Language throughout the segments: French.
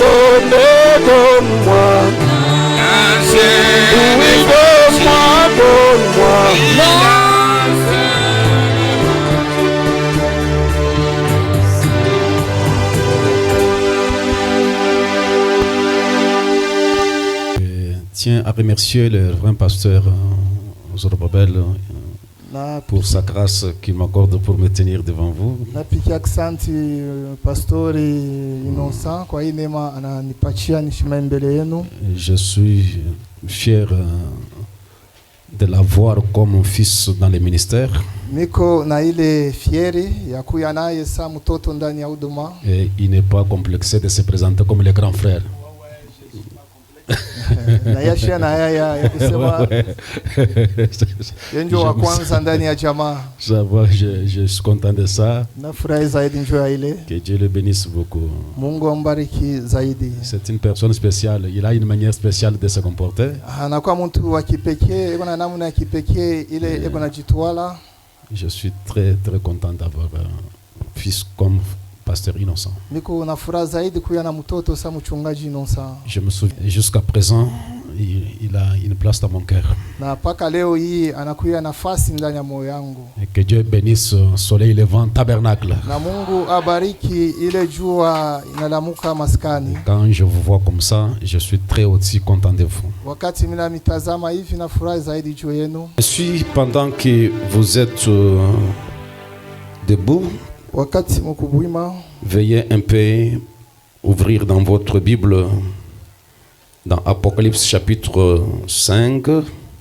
donne-moi. Oui, donne-moi. Tiens à remercier le révérend pasteur Zorobabel pour sa grâce qu'il m'accorde pour me tenir devant vous. Napikia asante pastori Innocent kwa hii neema ananipatia nishime mbele yenu. Je suis fier de l'avoir comme fils dans le ministère. Niko na ile fieri ya kuya naye sa mtoto ndani ya huduma. Et il n'est pas complexé de se présenter comme le grand frère. Na yashia na haya ya kusema yenjo wa kwanza ndani ya jamaa. Je suis content de ça. Nafurahi zaidi njoo ile. Que Dieu le bénisse beaucoup. Mungu ambariki zaidi. C'est une personne spéciale. Il a une manière spéciale de se comporter. Anakuwa mtu wa kipekee, iko na namna ya kipekee ile iko na jitwala. Je suis très très content d'avoir un fils comme Pasteur Innocent. Niko na furaha zaidi kuya na mtoto sa mchungaji Innocent. Je me souviens jusqu'à présent il a une place dans mon cœur. Na paka leo hii anakuya nafasi ndani ya moyo wangu. Et que Dieu bénisse Soleil Levant Tabernacle. Na Mungu abariki ile jua inalamuka maskani. Quand je vous vois comme ça, je suis très aussi content de vous. Wakati mimi namitazama hivi na furaha zaidi juu yenu. Je suis pendant que vous êtes debout. Wakati mkubuima, veuillez un peu ouvrir dans votre Bible dans Apocalypse chapitre 5.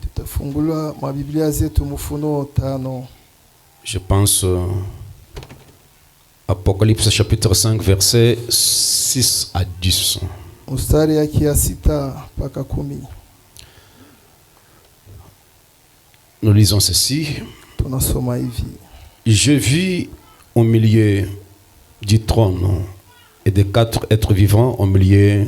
Tutafungula mabiblia zetu Ufunuo 5. Je pense Apocalypse chapitre 5 versets 6 à 10. Mstari ya 6 mpaka 10. Nous lisons ceci. Tunasoma hivi. Je vis au milieu du trône et des 4 êtres vivants au milieu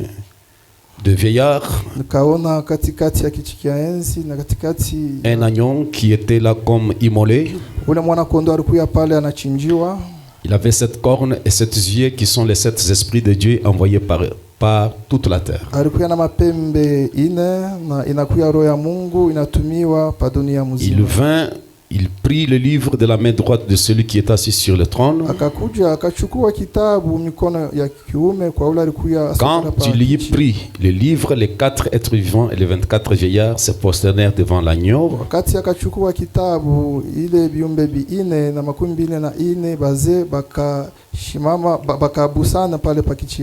de vieillards. Nikaona katikati ya kiti cha enzi na katikati un agneau qui était là comme immolé. Ule mwana kondoo alikuwa pale anachinjiwa. Il avait 7 cornes et 7 yeux qui sont les 7 esprits de Dieu envoyés par toute la terre. Alikuwa na mapembe 4 na inakuwa roho ya Mungu inatumiwa pa dunia mzima. Il vint, il prit le livre de la main droite de celui qui est assis sur le trône. Quand il y prit le livre, les 4 êtres vivants et les 24 vieillards se prosternèrent devant l'agneau.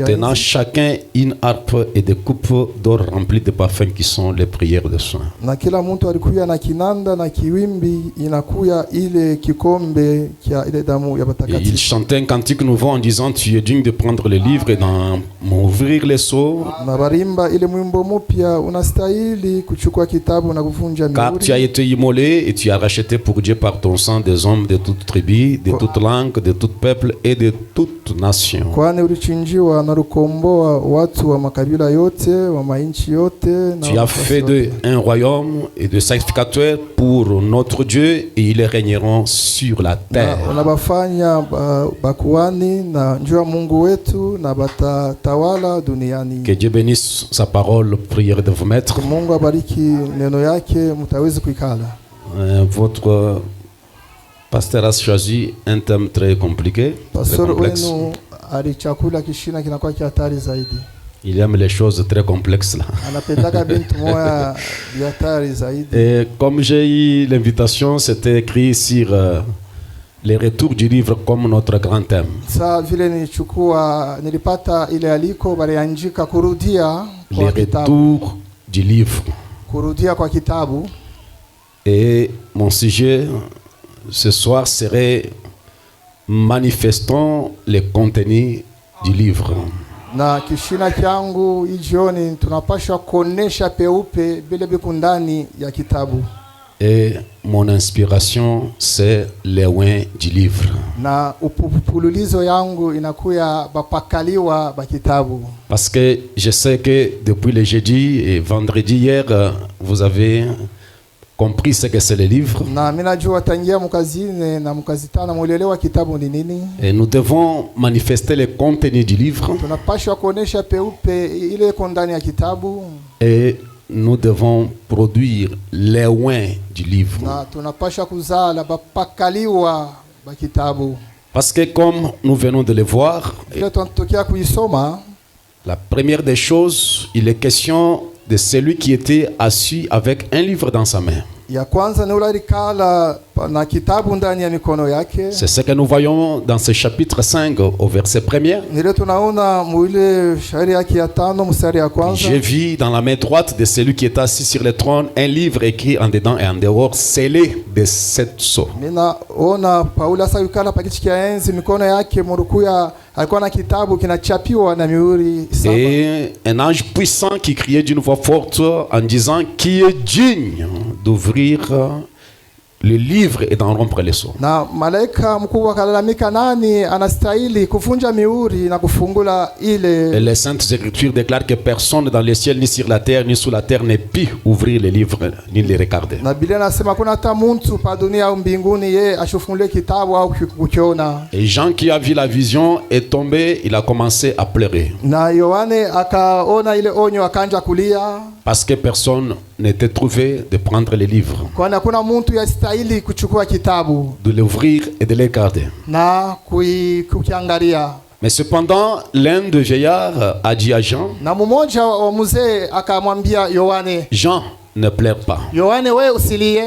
Tenant chacun une harpe et des coupes d'or remplies de parfums qui sont les prières de soins. Et il chantait un cantique nouveau en disant: tu es digne de prendre le livre et d'en m'ouvrir les sceaux, car tu as été immolé et tu as racheté pour Dieu par ton sang des hommes de toute tribu, de toute langue, de tout peuple et de toute nation. Tu as fait d'eux un royaume et des sacrificateurs pour notre Dieu, et ils régneront sur la terre. Que Dieu bénisse sa parole. Prière de vous mettre. Votre pasteur a choisi un thème très compliqué, très complexe. Il aime les choses très complexes là. Et comme j'ai eu l'invitation, c'était écrit sur les retours du livre comme notre grand thème. Les retours du livre. Et mon sujet ce soir serait manifestant les contenus du livre. Na kishina changu ijioni tunapaswa kuonesha peupe bila bikundani ya kitabu. Et mon inspiration c'est les wins du livre. Na upululizo yangu inakuya bapakaliwa ba kitabu. Parce que je sais que depuis le jeudi et vendredi hier vous avez compris ce que c'est le livre. Na mimi najua tangia mkazi 4 na mkazi 5 mulielewa kitabu ni nini. Et nous devons manifester le contenu du livre. Tunapaswa kuonesha peupe ile iko ndani ya kitabu. Et nous devons produire les oins du livre. Na tunapaswa kuzala bapakaliwa ba kitabu. Parce que comme nous venons de le voir, Ile tunatokea kuisoma. La première des choses, il est question de celui qui était assis avec un livre dans sa main. Ya kwanza ni ule alikala na kitabu ndani ya mikono yake. C'est ce que nous voyons dans ce chapitre 5 au verset 1er. Nile tunaona mwile shairi yake ya 5 mstari ya kwanza. J'ai vu dans la main droite de celui qui est assis sur le trône un livre écrit en dedans et en dehors, scellé de 7 sceaux. Mina ona Paulo asayukala pakiti kia enzi mikono yake murukuya alikuwa na kitabu kinachapiwa na mihuri 7. Et un ange puissant qui criait d'une voix forte en disant qui est digne d'ouvrir le livre et d'en rompre les sceaux. Na malaika mkubwa akalalamika, nani anastahili kuvunja mihuri na kufungula ile. Et les saintes écritures déclarent que personne dans le ciel ni sur la terre ni sous la terre ne peut ouvrir les livres ni les regarder. Na Biblia nasema kuna hata mtu pa dunia au mbinguni ye ashufungulie kitabu au kukiona. Et Jean qui a vu la vision est tombé, il a commencé à pleurer. Na Yohane akaona ile onyo akanja kulia. Parce que personne n'était trouvé de prendre les livres, Kwani kuna mtu yastahili kuchukua kitabu de l'ouvrir et de les garder. na kukiangalia. Mais cependant, l'un des vieillards a dit à Jean, Na mmoja wa mzee akamwambia Yohane, Jean, ne pleure pas. Yohane wewe usilie.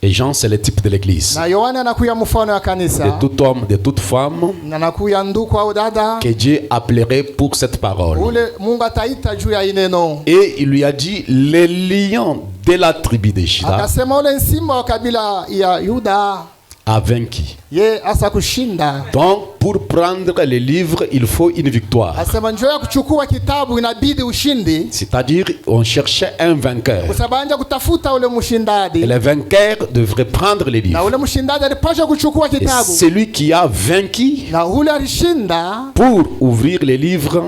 Et Jean, c'est le type de l'église. Na Yohane anakuya mfano wa kanisa. De tout homme, de toute femme, Na anakuya ndugu au dada. que Dieu appellerait pour cette parole. Ule Mungu ataita juu ya ineno. Et il lui a dit, les lions de la tribu de Juda Akasema ule simba wa kabila ya Yuda a vaincu. ye asa kushinda. Donc, pour prendre les livres, il faut une victoire. Asema njoo ya kuchukua kitabu inabidi ushindi. C'est-à-dire, on cherchait un vainqueur. Kusabanja kutafuta ule Et mshindadi. le vainqueur devrait prendre les Na livres. ule mshindadi alipaswa kuchukua Et kitabu. celui qui a vaincu, Na ule alishinda pour ouvrir les livres,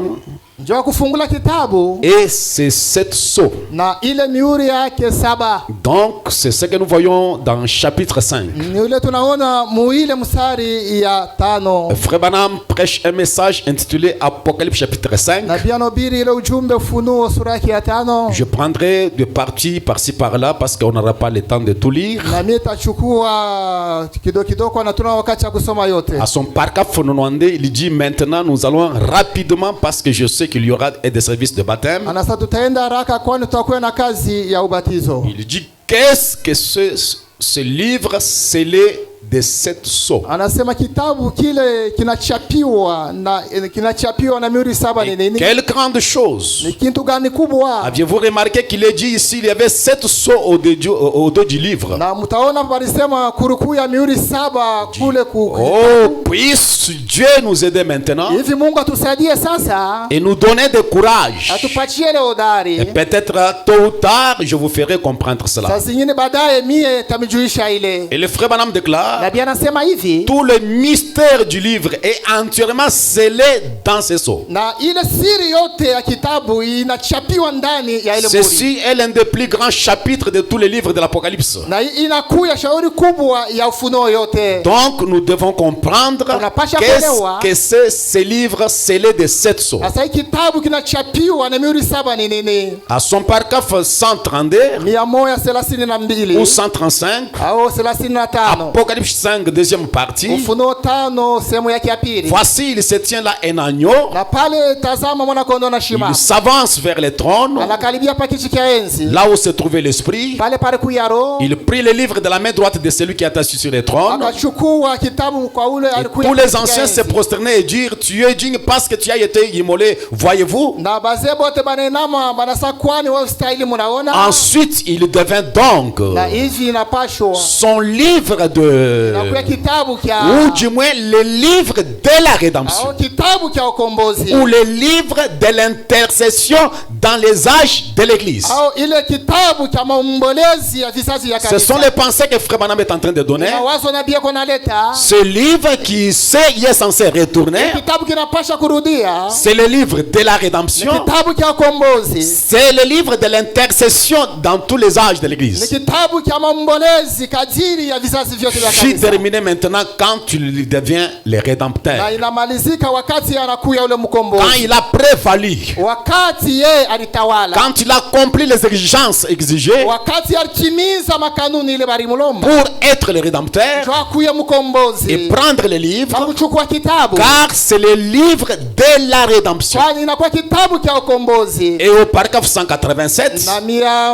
njoo ya kufungula kitabu et c'est 7 sceaux. na ile mihuri yake 7. Donc, c'est ce que nous voyons dans chapitre 5. Ni ule tunaona muile mstari ya 5. Frère Branham prêche un message intitulé Apocalypse chapitre 5. Na pia nobiri ile ujumbe Ufunuo sura yake ya 5. Je prendrai des parties par-ci par-là parce qu'on n'aura pas le temps de tout lire. Na mimi tachukua kidogo na tuna wakati wa kusoma yote. À son paragraphe 92, il dit maintenant nous allons rapidement parce que je sais qu'il y aura des services de baptême. Anasa tutaenda haraka kwani tutakuwa na kazi ya ubatizo. Il dit qu'est-ce que ce livre scellé de 7 sceaux. Anasema kitabu kile kinachapiwa na mihuri 7 ni nini? Quelle grande chose. Ni kitu gani kubwa? Aviez-vous remarqué qu'il est dit ici il y avait 7 sceaux au dos du livre. Na mtaona walisema kurukuu ya mihuri 7 kule Oh, puisse Dieu nous aider maintenant hivi Mungu atusaidie sasa. et nous donner de courage. Atupatie ile Et hodari. peut-être tôt ou tard, je vous ferai comprendre cela. Sasa zingine baadaye mie tamijuisha ile. Et le frère Branham déclare, Na bia anasema hivi, tout le mystère du livre est entièrement scellé dans ces sceaux. na ile siri yote ya kitabu inachapiwa ndani ya ile muri. Ceci est l'un des plus grands chapitres de tous les livres de l'Apocalypse. Na inakuya shauri kubwa ya Ufunuo yote. Donc nous devons comprendre qu'est-ce que c'est ce livre scellé de 7 sceaux. Sasa kitabu kinachapiwa na mihuri 7 ni nini? À son paragraphe 132 132 ou 135, au 35. Apocalypse 5, deuxième partie. Ufunuo 5 sehemu yake ya pili. Voici, il se tient là un agneau. Na pale tazama mwana kondoo na shima. Il s'avance vers le trône, Anakaribia pa kiti cha enzi. là où se trouvait l'esprit. Pale kuya roho. Il prit le livre de la main droite de celui qui est assis sur le trône. Akachukua kitabu kwa ule alikuya. Tous les anciens se prosternaient et dirent, tu es digne parce que tu as été immolé. Voyez-vous? Na bazee bote banenama banasa kwani wewe stahili munaona. Ensuite, il devint donc Na hivi inapashwa. son livre inakuwa kitabu kya ou du moins le livre de la rédemption, au kitabu kya ukombozi, ou le livre de l'intercession dans les âges de l'église. au ile kitabu kya maombolezi ya vizazi ya Ce kanisa. sont les pensées que Frère Branham est en train de donner. Mawazo na bia kona leta. Ce livre qui est censé retourner, Kitabu kinapasha kurudia. c'est le livre de la rédemption. Kitabu kya ukombozi. C'est le livre de l'intercession dans tous les âges de Ni l'église. kitabu kya maombolezi kadiri ya vizazi vyote vya Je kanisa. terminé maintenant quand tu deviens le rédempteur. Na inamalizika wakati anakuya ule Quand mkombozi. il a prévalu. Wakati ye alitawala. Quand il a accompli les exigences exigées Wakati alitimiza makanuni ile bari mulomba. pour être le rédempteur Ndio akuye mkombozi. et prendre le livre, Na kuchukua kitabu. car c'est le livre de la rédemption. Kwani inakuwa kitabu kya ukombozi. Et au paragraphe 187, Na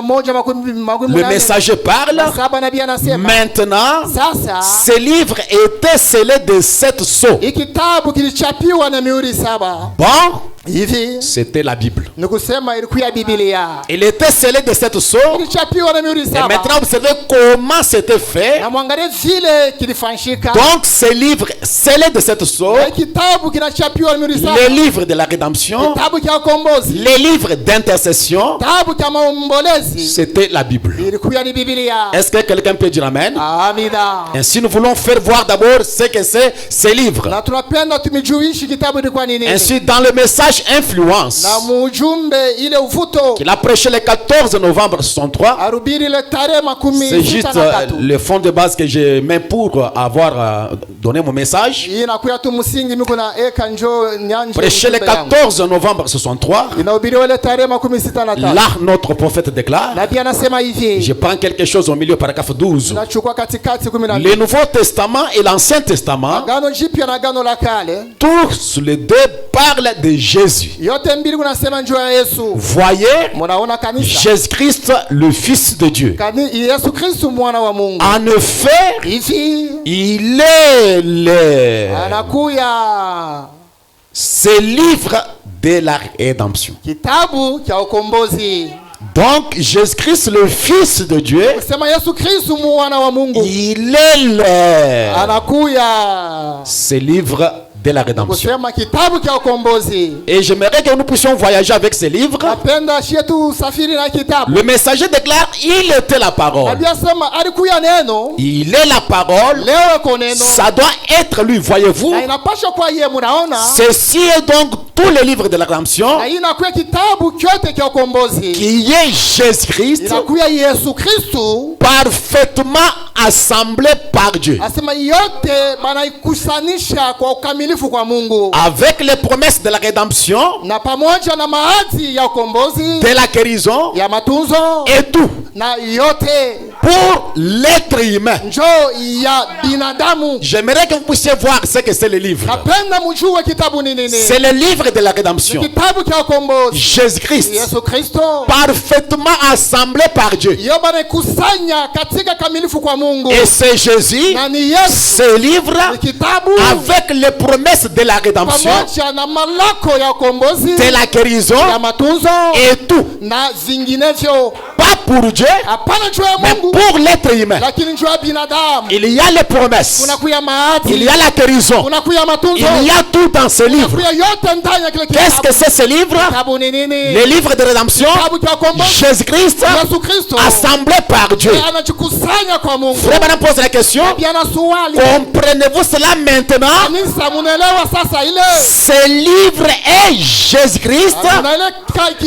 118 le messager parle. saba nabii anasema Maintenant, sasa ce livre était scellé de 7 sceaux. ikitabu kilichapiwa na mihuri saba. Bon, Hivi c'était la Bible. ni kusema ilikuwa Biblia. Il était scellé de 7 sceaux. Ilichapiwa na mihuri Et saba. maintenant, observez comment c'était fait. Na mwangalie vile kilifanyika. Donc, ce livre scellé de 7 sceaux, Na kitabu kinachapiwa na mihuri saba. le livre de la rédemption, Kitabu kya ukombozi. les livres d'intercession, Kitabu kya maombolezi. c'était la Bible. Ilikuwa ni Biblia. Est-ce que quelqu'un peut dire Amen? Amina. Ainsi, nous voulons faire voir d'abord ce que c'est ces livres. Na tunapenda tumijuishi kitabu ilikuwa ni nini. Ainsi, dans le message Influence, Na mujumbe ile uvuto. qu'il a prêché le 14 novembre 63, Arubiri le tarehe makumi c'est sita juste na tatu. le fond de base que je mets pour avoir donné mon message. Hii inakuya tu msingi miko na eka njo nyanja. Prêché le ujumbe yangu. 14 novembre 63, Inahubiriwa ile tarehe makumi sita na tatu. là, notre prophète déclare, Nabii anasema je hivi. prends quelque chose au milieu, paragraphe 12. Nachukua katikati 12. Le Nouveau Testament et l'Ancien Testament, Agano jipya na agano la kale. tous les deux parlent de Jésus. Yote mbili kunasema njoo ya Yesu. Voyez, Munaona kanisa. Jésus-Christ, le Fils de Dieu. Yesu Kristo mwana wa Mungu. En effet, Hivi il est anakuya ce livre de la rédemption. kitabu cha ukombozi. Donc, Jésus-Christ, le Fils de Dieu, Kusema Yesu Kristo mwana wa Mungu. il est Anakuya ce livre de la rédemption. kusema kitabu cha ukombozi. Et j'aimerais que nous puissions voyager avec ce livre. Napenda shetu safiri na kitabu. Le messager déclare, il était la parole. Nabii asema alikuya neno. Il est la parole. Leo ko neno. Ça doit être lui, voyez-vous. Na inapaswa kwa yeye munaona. Ceci est donc tous les livres de la rédemption Na inakuya kitabu kyote cha ukombozi. qui est Jésus-Christ Inakuya Yesu Kristo. parfaitement assemblé par Dieu. Asema yote banaikusanisha kwa ukamilifu kwa Mungu. Avec les promesses de la rédemption, Na pamoja na maadi ya ukombozi, de la guérison ya matunzo, et tout na yote pour l'être humain. njo ya binadamu. J'aimerais que vous puissiez voir ce que c'est le livre. Napenda mjue kitabu ni nini. C'est le livre de la rédemption. Kitabu cha ukombozi. Jésus-Christ Yesu Kristo. parfaitement assemblé par Dieu. Yo banakusanya katika kamilifu kwa Mungu. Et c'est Jésus, Na ni Yesu. ce livre Ni kitabu avec les promesses de la rédemption, pamoja na malako ya ukombozi, de la guérison ya matunzo et tout. na zinginevyo. Pas pour Dieu, Hapana juu ya mais Mungu, pour l'être humain. lakini juu ya binadamu. Il y a les promesses, Kunakuya maadi, il y a la guérison, kunakuya matunzo, il y a tout dans ce livre. kunakuya yote ndani ya kile Qu'est-ce que kitabu. c'est ce livre? Kitabu ni nini? Le livre de rédemption, Kitabu cha ukombozi. Jésus-Christ Yesu Kristo assemblé par Dieu. anajikusanya kwa Mungu. Frère Branham pose la question, Biana swali. comprenez-vous cela maintenant? Kanisa munaelewa sasa ile? Ce livre est Jésus-Christ Munaelewa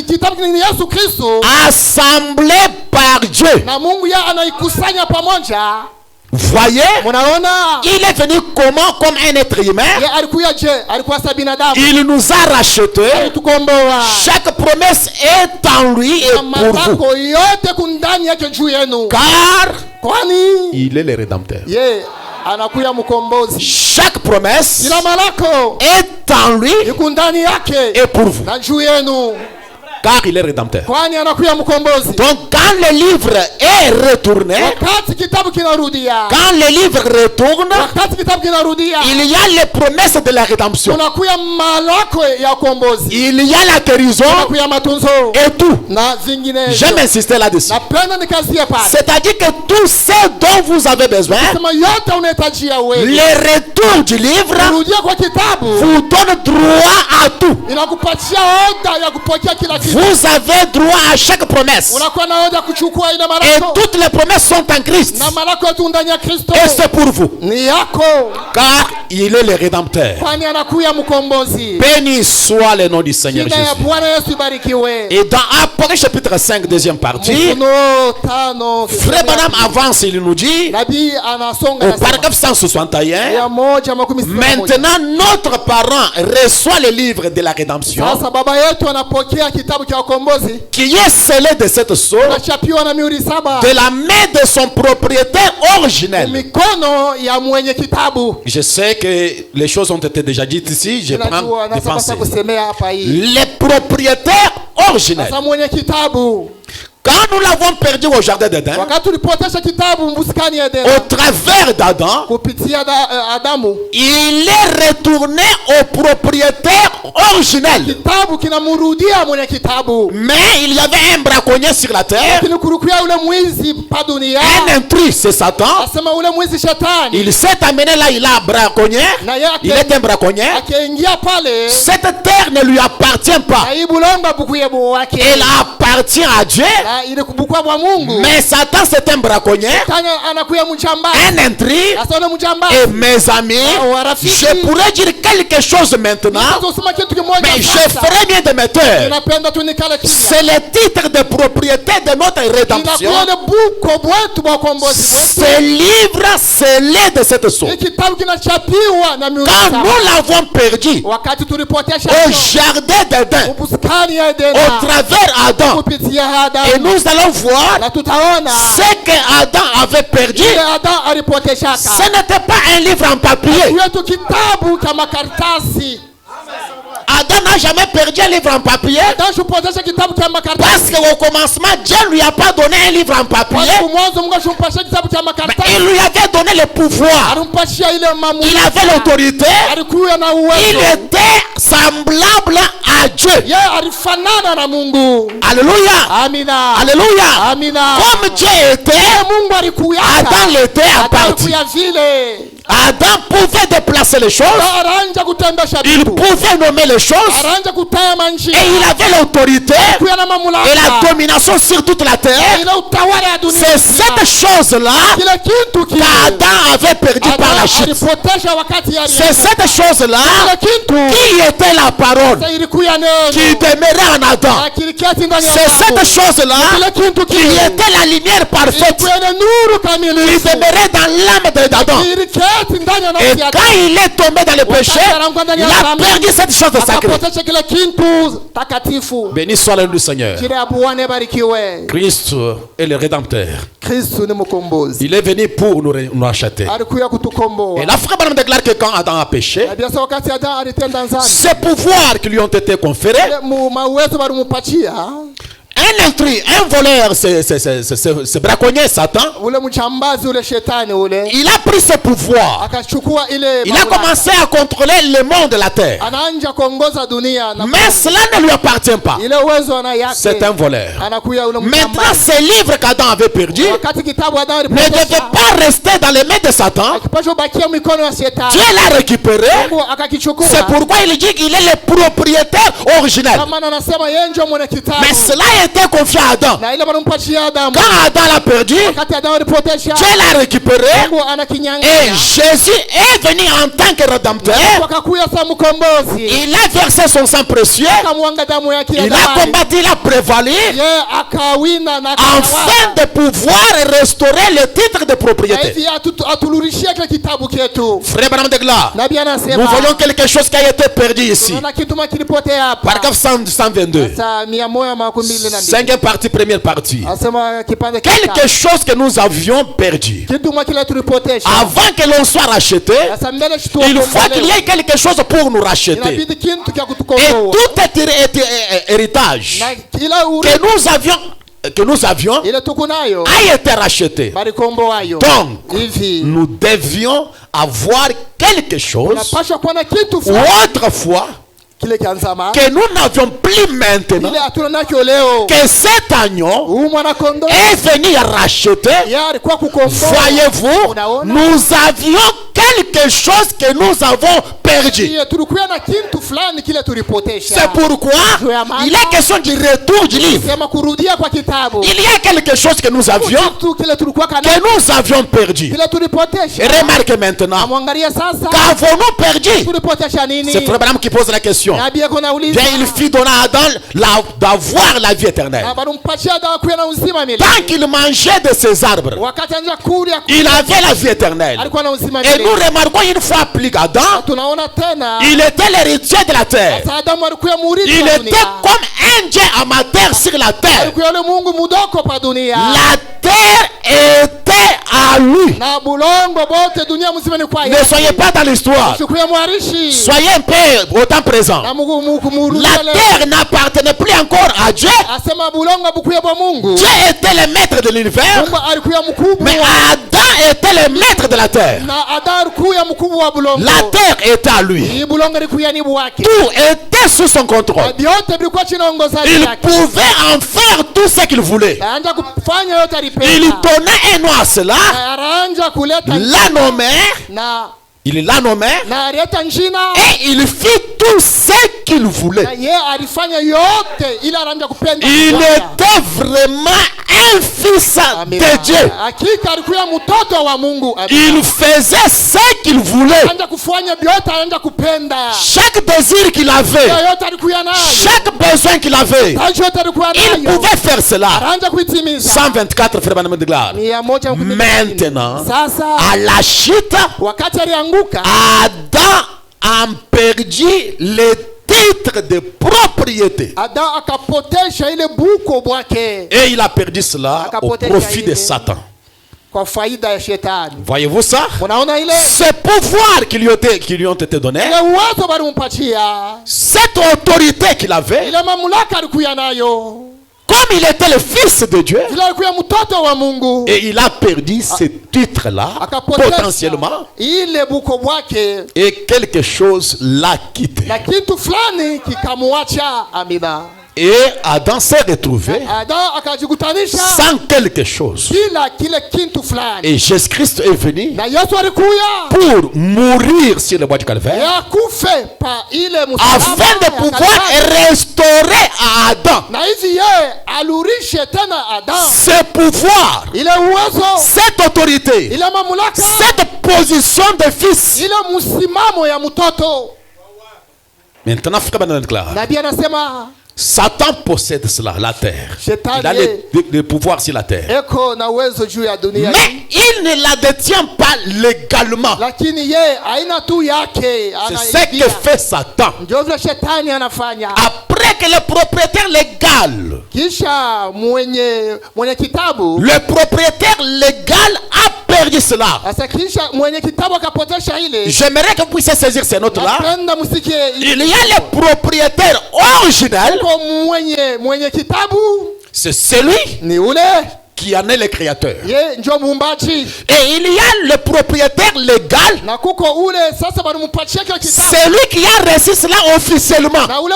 kitabu ni Yesu Kristo assemblé par Dieu. na Mungu ya anaikusanya pamoja. Voyez, Munaona? il est venu comment? Comme un être humain. Ye alikuya je? Alikuwa sa binadamu. Il nous a rachetés. Tukomboa. Chaque promesse est en lui et pour vous. Matako yote kundani yake juu yenu. Car Kwani il est le rédempteur. ye anakuya mkombozi. Chaque promesse Ila malako est en lui iko ndani yake et pour vous. na juu yenu. car il est rédempteur. kwani anakuya mkombozi. Donc quand le livre est retourné, Wakati kitabu kinarudia, quand le livre retourne, wakati kitabu kinarudia, il y a les promesses de la rédemption. unakuya malako ya ukombozi, Il y a la guérison unakuya matunzo et tout. na zinginezo. J'aime insister là-dessus. Napenda nikazie pale. C'est-à-dire que tout ce dont vous avez besoin, Sema yote unahitajia wewe. le retour du livre Kurudia kwa kitabu vous donne droit à tout. inakupatia oda ya kupokea kila kitu. Vous avez droit à chaque promesse. Unakuwa na oda kuchukua ile Et malako. toutes les promesses sont en Christ. Na malako yote ndani ya Kristo. Et c'est pour vous. Ni yako. Car il est le rédempteur. Kwani anakuya mkombozi. Béni soit le nom du Seigneur Jina ya Jésus. Bwana Yesu ibarikiwe. Et dans Apocalypse chapitre 5, deuxième partie, Mfunuo 5. Frère Branham avance, il nous dit, Nabii anasonga au na paragraphe 161, 161. maintenant notre parent reçoit le livre de la rédemption Sasa baba yetu anapokea kitabu cha ukombozi. qui est scellé de cette sorte Anachapiwa na mihuri 7 de la main de son propriétaire originel. mikono ya mwenye kitabu. Je sais que les choses ont été déjà dites ici, je prends Ninajua des nasema pensées. kusemea hapa hii. Les propriétaires originels. Sasa mwenye kitabu, Quand nous l'avons perdu au jardin d'Éden, wakati tulipotesha kitabu mbuskani ya au Edeni travers d'Adam, kupitia Adamu, il est retourné au propriétaire originel. kitabu kinamrudia mwenye kitabu. Mais il y avait un braconnier sur la terre, Lakini kurukia ule mwizi pa dunia, un intrus, c'est Satan. asema ule mwizi shetani, Il s'est amené là, il a braconnier, na yeye il est un braconnier. akaingia pale, Cette terre ne lui appartient pas. na ibulonga bukuye bu wake, Elle appartient à Dieu. na ile kubukwa bwa Mungu. Mais Satan, c'est un braconnier, Tanya anakuya mjambazi, un intrus. sasa ule mjambazi Et mes amis, je pourrais dire quelque chose maintenant, usema kitu kimoja mais je sasa. ferai bien de me taire. Ninapenda tu nikale kimya. C'est le titre de propriété de notre rédemption. Inakuwa ni buko bwetu bwa ukombozi bwetu. Ce livre scellé de cette sorte. Hiki kitabu kinachapiwa na mihuri Quand 7. nous l'avons perdu Wakati tulipotesha au jardin d'Éden, bustani ya Edeni au travers Adam, kupitia et Adamu, nous allons voir na tutaona ce que Adam avait perdu. ile Adamu alipoteshaka. Ce n'était pas un livre en papier. Kwetu kitabu cha makaratasi. Adam n'a jamais perdu un livre en papier. Tashupotesha kitabu cha Parce makaratasi. qu'au commencement, Dieu ne lui a pas donné un livre en papier. Kwa mwanzo Mungu ashumpasha kitabu cha Mais makaratasi. il lui avait donné le pouvoir. Alimpashia ile mamlaka. Il avait l'autorité. Alikuwa na Il uwezo. était semblable à Dieu. Yeye alifanana na Mungu. Alléluia. Amina. Alléluia. Amina. Comme Dieu était, Mungu alikuya. Adam l'était en partie. Alikuya vile. Adam pouvait déplacer les choses. Aranja kutendesha Il vitu. pouvait nommer les choses. Aranja kutaya manjia. Et il avait l'autorité Kuya na mamlaka. et la domination sur toute la terre. Ile utawala ya dunia. C'est cette chose-là Kile kitu kile. qu'Adam avait perdu par la chute. Alipotesha wakati ya C'est cette chose-là Kile kitu. qui était la parole Sasa ilikuya neno. qui demeurait en Adam. Na kiliketi ndani ya C'est Adamu. cette chose-là Kile kitu qui kile. était la lumière parfaite Ilikuya na nuru qui kamilifu. demeurait dans l'âme d'Adam. Iliketi ndani ya Et nafsi ya quand il est tombé dans le péché, il a perdu cette chose sacrée. akapotesha kile kitu takatifu. Béni soit le nom du Seigneur. Jina ya Bwana ibarikiwe. Christ est le Rédempteur. Kristo ni mkombozi. Il est venu pour nous racheter. Alikuya kutukomboa. Et la frère Branham déclare que quand Adam a péché, Na biasa wakati Adamu alitenda dhambi, ces pouvoirs qui lui ont été conférés, mauwezo walimupatia un intrus, un voleur, ce braconnier Satan, ule mchambazi ule shetani ule, il a pris ce pouvoir. akachukua ile Il a mamlaka. commencé à contrôler le monde de la terre. Anaanja kuongoza dunia na Mais cela ne lui appartient pas. ile uwezo ana yake. C'est un voleur. Anakuya ule Maintenant, mchambazi. ce livre qu'Adam avait perdu Wakati kitabu Adamu ne devait alipotesha, pas rester dans les mains de Satan. akipaswa bakia mikono ya shetani. Dieu l'a récupéré. Mungu akakichukua. C'est pourquoi il dit qu'il est le propriétaire originel. Kama anasema yeye ndio mwenye kitabu. Mais cela a été confié à Adam. Na ile wanampatia Adamu. Quand Adam l'a perdu, Wakati Adamu alipotesha, Dieu l'a récupéré. Mungu Et anakinyang'anya. Jésus est venu en tant que rédempteur. Wakakuya sa mkombozi. Il a versé son sang précieux. Akamwanga damu yake ya Il a thamani. combattu, il a prévalu. Yeye akawina na akatawala. Afin de pouvoir restaurer le titre de Na propriété. hivi atulurishie kile kitabu chetu. Frère Branham déclare, Nabii nous anasema voyons quelque chose qui a été perdu ici. tunaona kitu kilipotea hapa. Paragraphe 122. Sasa 122. aliandika. Cinquième partie, première partie. Asema kipande Quelque chose que nous avions perdu. kitu mwa kile tulipotesha. Avant que l'on soit racheté, Sasa mbele il faut qu'il y ait quelque chose pour nous racheter. inabidi kitu cha Et kutukomboa. tout héritage Na kila que nous avions ile tukunayo a été racheté. balikomboayo. Donc, Hivi nous devions avoir quelque chose unapaswa kuwa na kitu fulani autrefois kile kianzama que nous n'avions plus maintenant, ile hatuna nacho leo. que cet agneau Huu mwana kondoo est venu racheter. yeye alikuwa kukomboa. Voyez-vous, Unaona? nous avions quelque chose que nous avons perdu. Ndiye tulikuwa na kitu fulani kile tulipotesha. C'est pourquoi il est question du retour du livre. Sema kurudia kwa kitabu. Il y a quelque chose que nous avions, Kitu kile tulikuwa kana que nous avions perdu. kile tulipotesha. Et remarquez maintenant, Amwangalia sasa qu'avons-nous perdu? tulipotesha nini? C'est Frère Branham qui pose la question. Nabii kuna uliza. Bien, il fit donner à Adam d'avoir la vie éternelle. Barumpatia dawa kuwa na uzima milele. Tant qu'il mangeait de ces arbres, Wakati anja kula il avait la vie éternelle. alikuwa na uzima Et nous milele. remarquons une fois plus qu'Adam, Tunaona tena il était l'héritier de la terre. sasa Adamu alikuwa murithi Il wa était dunia. comme un Dieu amateur sur la terre. Alikuwa yule Mungu mudoko pa dunia. La terre était à lui. Na bulongo bote dunia mzima ni kwa Ne soyez pas dans l'histoire. Shukuya mwarishi. Soyez un peu au temps présent. Na Mungu La terre n'appartenait plus encore à Dieu. asema bulongo bukuya bwa Mungu. Dieu était le maître de l'univers, Mungu alikuwa mkubwa. mais Adam était le maître de la terre. Na Adam alikuwa mkubwa wa bulongo. La terre était à lui. Hii bulongo ilikuwa ni bwake. Tout était sous son contrôle. Vyote vilikuwa chini ya uongozaji Il wake. pouvait en faire tout ce qu'il voulait. Anaanza kufanya yote alipenda. Il donnait un nom à cela, Anaanza kuleta l'a nommé, na il l'a nommé, alileta njina et il fit tout ce qu'il voulait. na yeye alifanya yote ili anaanza kupenda. Il Bwana. était vraiment un fils Amina. de Dieu. Hakika alikuwa mtoto wa Mungu. Amina. Il faisait ce qu'il voulait. Anaanza kufanya vyote, anaanza kupenda. Chaque désir qu'il avait, Yote alikuwa nayo. chaque besoin qu'il avait, Yote alikuwa il nayo. pouvait faire cela. Anaanza kuitimiza. 124 Frère Branham déclare. 114. Maintenant, Sasa à la chute, wakati alianguka Adam a perdu les titres de propriété. Adam akapotesha ile buko bwake Et il a perdu cela au profit de Satan. kwa faida ya shetani. Voyez-vous ça? Unaona ile Ce pouvoir qui lui ont été donnés, ile uwezo balimpatia, cette autorité qu'il avait, ile mamlaka alikuwa nayo, comme il était le fils de Dieu, ile alikuwa mtoto wa Mungu, et il a perdu ce titre-là, potentiellement, ile buko bwake et quelque chose l'a quitté. na kitu fulani kikamwacha. Amina. Et Adam s'est retrouvé Adam akajikutanisha sans quelque chose. kila kile kitu fulani, Et Jésus-Christ est venu na Yesu alikuya pour mourir sur le bois du calvaire, ya kufe pa ile afin de pouvoir restaurer à Adam na hizi yeye alurishe tena Adam ce pouvoir, ile uwezo, cette autorité, ile mamlaka, cette position de fils. ile msimamo ya mtoto. Maintenant, Frère Branham déclare, Nabii anasema Satan possède cela, la terre. Shetani Il a le pouvoir sur la terre. eko na uwezo juu ya dunia hii, Mais il ne la détient pas légalement. lakini yeye aina tu yake C'est ce que fait Satan. ndio vile shetani anafanya. Après que le propriétaire légal, Kisha mwenye kitabu le propriétaire légal a perdu cela. sasa, kisha mwenye kitabu akapotesha ile. J'aimerais que vous puissiez saisir ces notes-là. Napenda msikie Il y a le propriétaire originel. kwa mwenye kitabu C'est celui ni ule qui en est le créateur. ye ndio muumbaji, Et il y a le propriétaire légal, na kuko ule sasa balimpatia kile kitabu, celui qui a reçu cela officiellement. na ule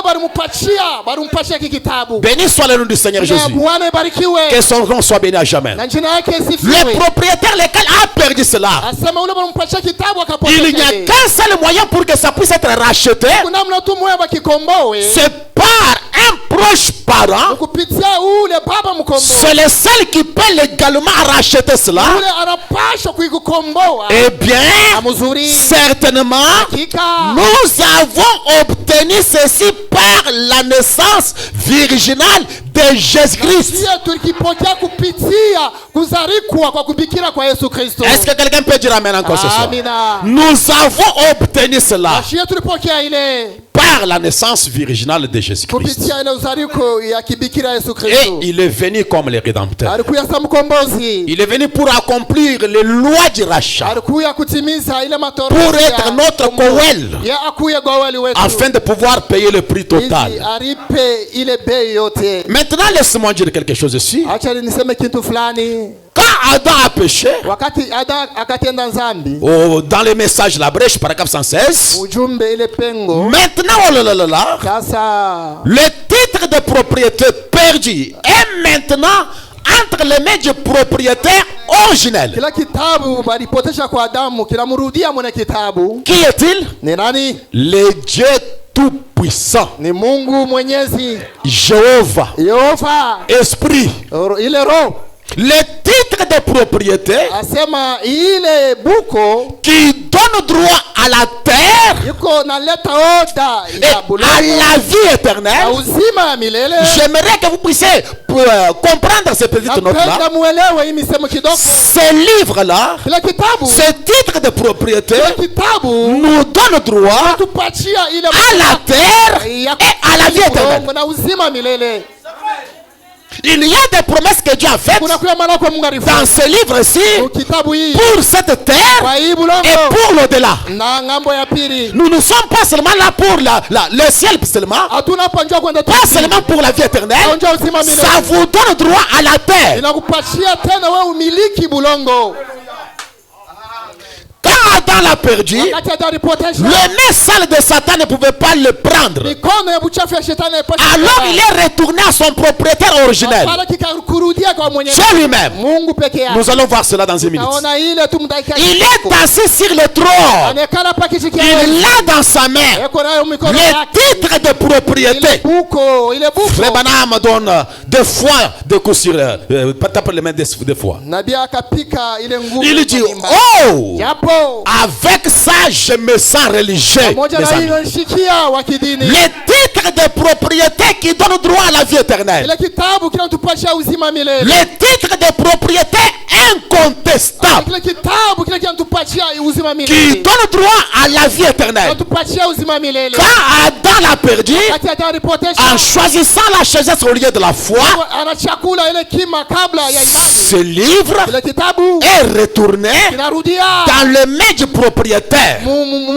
balimpatia kile kitabu. Béni soit le nom du Seigneur Jina ya Jésus. Bwana ibarikiwe Que son nom soit béni à jamais. na jina yake Le isifiwe. propriétaire légal a perdu cela. Asema ule balimpatia kitabu Il akapotesha n'y a ile. qu'un seul moyen pour que ça puisse être racheté. Kuna mna tu moyo bakikomboe C'est par un proche parent. kupitia ule baba mkomboe. C'est le seul qui peut légalement racheter cela. Ule anapaswa kuikomboa. Eh bien, Amuzuri certainement, hakika nous avons obtenu ceci par la naissance virginale de Jésus-Christ. sio tukipokea kupitia kuzarikwa kwa kubikira kwa Yesu Kristo. Est-ce que quelqu'un peut dire amen encore ce soir? Amina. Nous avons obtenu cela. Sio tulipokea ile par la naissance virginale de Jésus-Christ. kupitia ile uzariko ya kibikira Yesu Et Kristo. il est venu comme le Rédempteur. Alikuya sa mkombozi. Il est venu pour accomplir les lois du rachat, Alikuya kutimiza ile matoro. pour être notre Koel, ya akuye goweli wetu. afin de pouvoir payer le prix Ili total. aripe ile bei yote. Maintenant, laisse-moi dire quelque chose ici. Acha niseme kitu fulani. Quand Adam a péché, Wakati Adam akatenda dhambi, dans les messages La Brèche, paragraphe 116, ujumbe ile pengo. maintenant, oh là là là là, Sasa le titre de propriété perdu est maintenant entre les mains du propriétaire originel. kila kitabu balipotesha kwa Adamu kinamrudia mwenye kitabu. Qui est-il? Ni nani? Le Dieu Tout-Puissant, Ni Mungu Mwenyezi, Jéhovah, Yehova, Esprit. ile roho. Le titre de propriété Asema ile buko qui donne droit à la terre iko naleta oda et ya à bulongo la vie na éternelle. uzima ya milele. J'aimerais que vous puissiez comprendre ces petites notes-là. Napenda muelewe hii misemo kidogo. Ces livres-là, Kila kitabu, ces titres de propriété kila kitabu nous donnent droit tupatia ile à la terre ya et à la vie éternelle. bulongo na uzima milele. Il y a des promesses que Dieu a faites Kuna kuya maneno kwa Mungu alifu. dans ce livre-ci Kitabu hii pour cette terre kwa hii et bulongo pour l'au-delà. na ngambo ya pili. Nous ne sommes pas seulement là pour le ciel seulement, Hatuna panjwa kwenda tu. pas seulement pour la vie éternelle. Panjwa uzima milele. Ça vous donne droit à la terre. Inakupatia tena wewe umiliki bulongo. Quand Adam l'a perdu, Wakati ataripotesha le nez sale de Satan ne pouvait pas le prendre. mikono ya buchafu ya shetani haipaswi Alors kubeba. il est retourné à son propriétaire originel, Hapana kikakurudia kwa mwenyezi Dieu lui-même. Mungu peke yake. Nous allons voir cela dans une minute. Naona ile tu mdaika. Il est assis sur le trône. Anekala pa kiti kia. Il a dans sa main Eko nayo mikono le yake. titre de propriété. Ile buko. Frère Branham donne des fois des coups sur tape les mains des fois. Nabii akapika ile nguvu. Il dit, oh, Japo. avec ça je me sens religieux. Pamoja mes na amis. hiyo nishikia wa kidini. Le titre de propriété qui donne droit à la vie éternelle. Ile kitabu kinatupasha uzima milele. Le titre de propriété incontestable Kile kitabu kile kinatupachia uzima qui milele. donne droit à la vie éternelle. Kinatupachia uzima milele. Quand Adam l'a perdu, Wakati ataripotesha en choisissant la sagesse au lieu de la foi, anachakula ile kima kabla ya imani. ce livre Ile kitabu est retourné kinarudia dans les mains du propriétaire,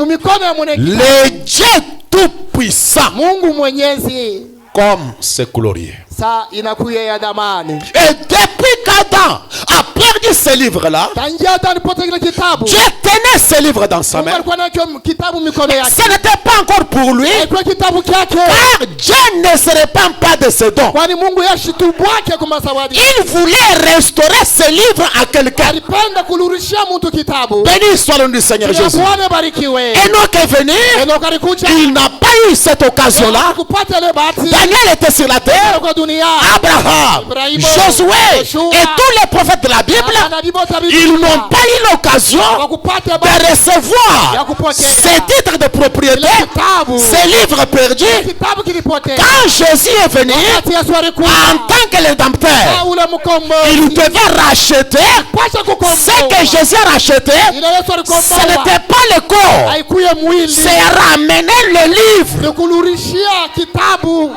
mikono ya mwenye kitabu. le Dieu tout-puissant, Mungu Mwenyezi. comme c'est glorieux. Saa inakuya ya damani. Et depuis qu'Adam a perdu ce livre-là, Tangia hata alipoteza kile kitabu. Dieu tenait ce livre dans sa Mungu main. alikuwa nacho kitabu mikono yake. Ce n'était pas encore pour lui, Ilikuwa kitabu kyake. car Dieu ne se répand pas de ses dons. Kwani Mungu yashitubwake kwa masawadi. Il voulait restaurer ce livre à quelqu'un. Alipenda kulurishia mtu kitabu. Béni soit le nom du Seigneur Jésus. Bwana barikiwe. Enoch est venu, Enoch alikuja. il n'a pas eu cette occasion-là. Kupata ile bahati. Daniel était sur la terre, Kwa dunia. Abraham, Ibrahim, Josué Joshua, et tous les prophètes de la Bible, ils n'ont pas eu l'occasion kupata de recevoir ya kupokea ces titres de propriété, kitabu. ces livres perdus. Kitabu kilipotea. Quand Jésus est venu Wakati Yesu alikuja. en tant que rédempteur, Ule mkombozi. il devait racheter Pasha kukomboa. ce que Jésus a racheté. Ile Yesu alikomboa. Ce n'était pas le corps, Haikuye mwili. c'est ramener le livre. Ni kulurishia kitabu.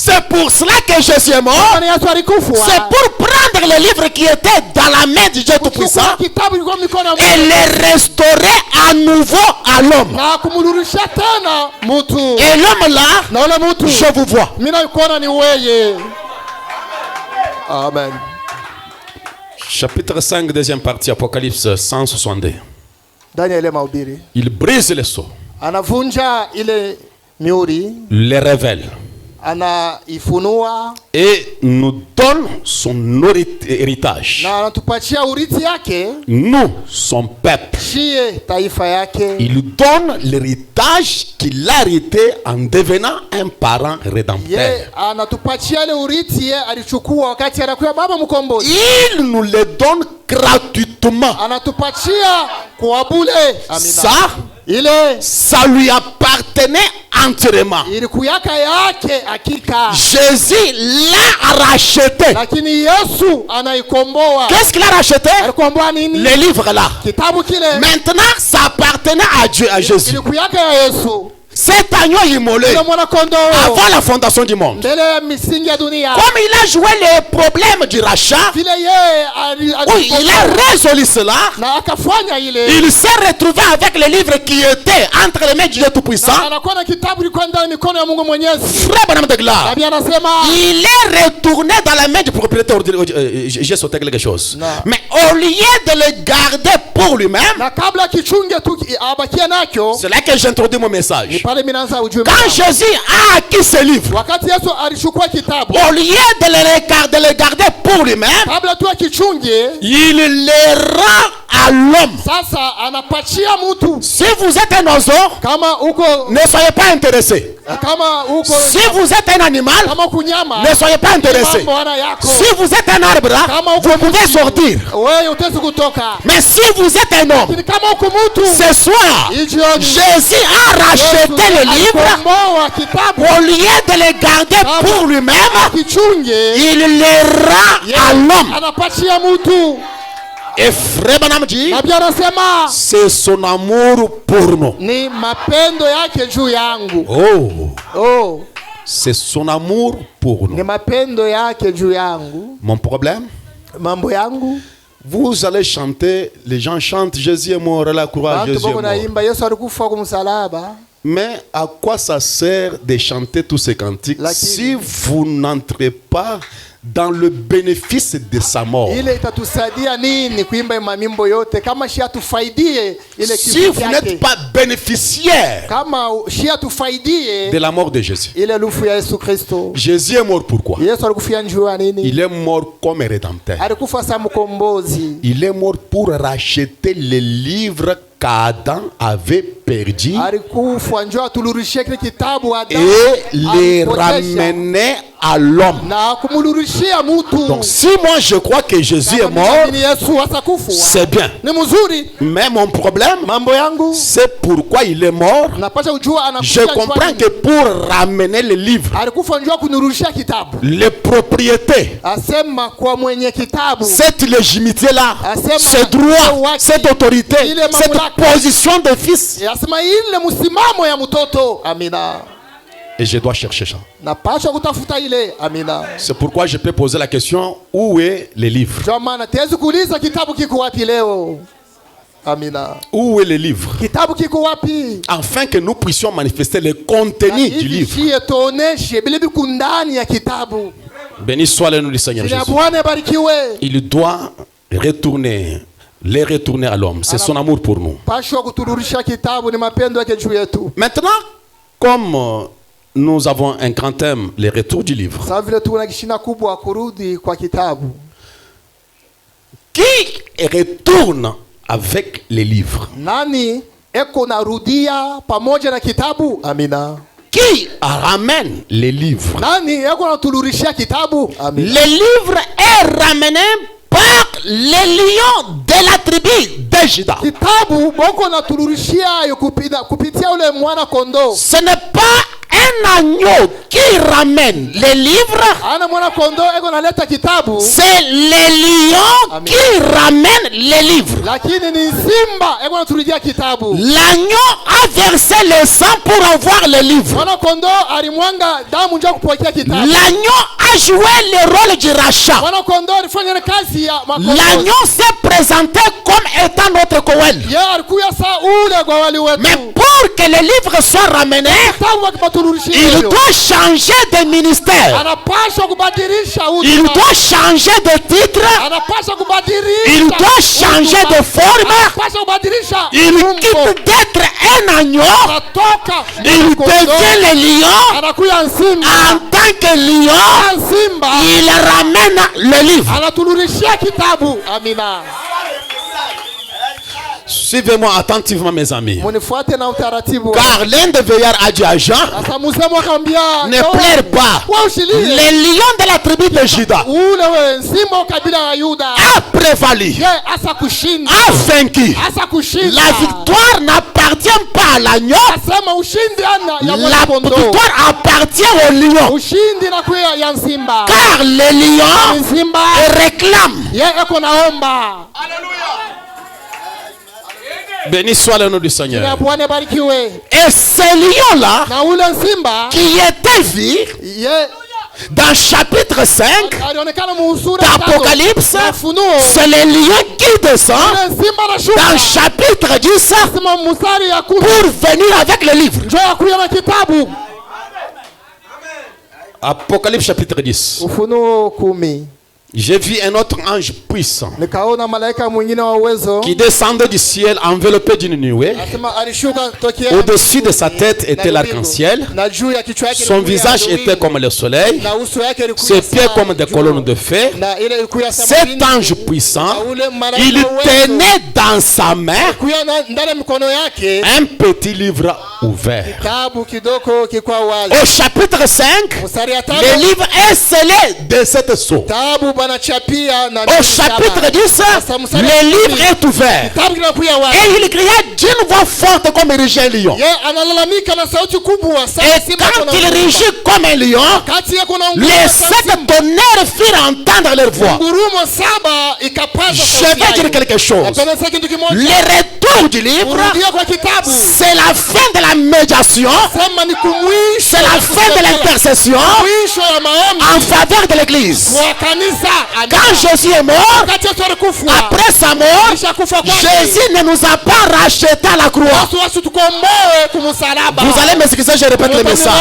C'est pour cela que Jésus est mort. Kwani Yesu alikufa. C'est pour prendre le livre qui était dans la main du Dieu Tout-Puissant Kuchukua kitabu kilikuwa mikono ya et Mungu. le restaurer à nouveau à l'homme. Na kumrudishia tena mtu. Et l'homme là, Na ule mtu. je vous vois. Mimi nakuona ni wewe. Amen. Chapitre 5, deuxième partie, Apocalypse 162. Daniel mahubiri. Il brise les sceaux, Anavunja ile miuri. les révèle Anaifunua. et nous donne son héritage. Na anatupatia urithi yake. Nous, son peuple. Shie taifa yake. Il donne l'héritage qu'il a hérité en devenant un parent rédempteur. Ye anatupatia ile urithi ye alichukua wakati anakuwa baba mkombozi. Il nous le donne gratuitement. Anatupatia kwa bure. Amina. Ça, Ile ça lui appartenait entièrement. Ilikuyaka yake hakika. Jésus l'a racheté. Lakini Yesu anaikomboa. Qu'est-ce qu'il a racheté? Alikomboa nini? Les livres là. Kitabu kile. Maintenant, ça appartenait à Dieu, à Jésus. Ilikuyaka ya Yesu. Cet agneau immolé avant la fondation du monde. Comme il a joué les problèmes du rachat, oui, il a résolu cela. Il s'est retrouvé avec les livres qui étaient entre les mains du Dieu Tout-Puissant. Frère Branham de Gloire, il est retourné dans la main du propriétaire. J'ai sauté quelque chose. Mais au lieu de le garder pour lui-même, c'est là que j'introduis mon message. Quand Jésus a acquis ce livre, au lieu de le garder pour lui-même, il les rend à l'homme. Si vous êtes un oiseau, ne soyez pas intéressé. Si vous êtes un animal, ne soyez pas intéressé. Si vous êtes un arbre, vous pouvez sortir. Mais si vous êtes un homme, ce soir, Jésus a racheté le livre. Au lieu de les garder pour lui-même, il les rend à l'homme. Et Frère Branham dit, c'est son amour pour nous. Oh, c'est son amour pour nous. Mon problème, vous allez chanter, les gens chantent Jésus est mort à la croix, Jésus est mort. Mais à quoi ça sert de chanter tous ces cantiques si vous n'entrez pas dans le bénéfice de sa mort? Si vous n'êtes pas bénéficiaire de la mort de Jésus. Jésus est mort pourquoi? Il est mort comme rédempteur. Il est mort pour racheter les livres qu'Adam avait perdu et les ramener à l'homme. Donc si moi je crois que Jésus est mort, c'est bien. Mais mon problème, c'est pourquoi il est mort. Je comprends que pour ramener les livres, les propriétés, cette légitimité-là, ce droit, cette autorité, cette position de fils, et je dois chercher ça. C'est pourquoi je peux poser la question, où est le livre? Où est le livre? Afin que nous puissions manifester le contenu du livre. Béni soit le nom du Seigneur Jésus. Il doit retourner à l'homme. C'est son amour pour nous. Maintenant, comme nous avons un grand thème, le retour du livre. Qui retourne avec les livres? Qui ramène les livres? Les livres est ramené par les lions de la tribu de Juda. Ce n'est pas un agneau qui ramène les livres, c'est les lions qui ramènent les livres. L'agneau a versé le sang pour avoir les livres. L'agneau a joué le rôle du rachat. L'agneau s'est présenté comme étant notre Koel. Mais pour que les livres soient ramenés, il doit changer de ministère. Il doit changer de titre. Il doit changer de forme. Il quitte d'être un agneau. Il devient le lion. En tant que lion, il ramène le livre. Suivez-moi attentivement, mes amis. Munifuate na utaratibu. Car l'un des veillards a dit à Jean, ne pleure pas. Les lions de la tribu de Juda a prévalu, a vaincu. La victoire n'appartient pas à l'agneau. La victoire appartient au lion. Car les lions réclament. Béni soit le nom du Seigneur. Et ces lions-là qui étaient vus dans chapitre 5 d'Apocalypse, c'est les lions qui descendent dans chapitre 10 pour venir avec le livre. Apocalypse chapitre 10. J'ai vu un autre ange puissant qui descendait du ciel enveloppé d'une nuée. Au-dessus de sa tête était l'arc-en-ciel. Son visage était comme le soleil. Ses pieds comme des colonnes de feu. Cet ange puissant, il tenait dans sa main un petit livre ouvert. Au chapitre 5, le livre est scellé de cette sceau. Au chapitre 10, le livre est ouvert. Et il cria d'une voix forte comme un rugit lion. Et quand il rugit comme un lion, les 7 tonnerres firent entendre leur voix. Je vais dire quelque chose. Le retour du livre, c'est la fin de la médiation, c'est la fin de l'intercession en faveur de l'église. Quand Jésus est mort, après sa mort, Jésus ne nous a pas racheté à la croix. Vous allez m'excuser, je répète le message.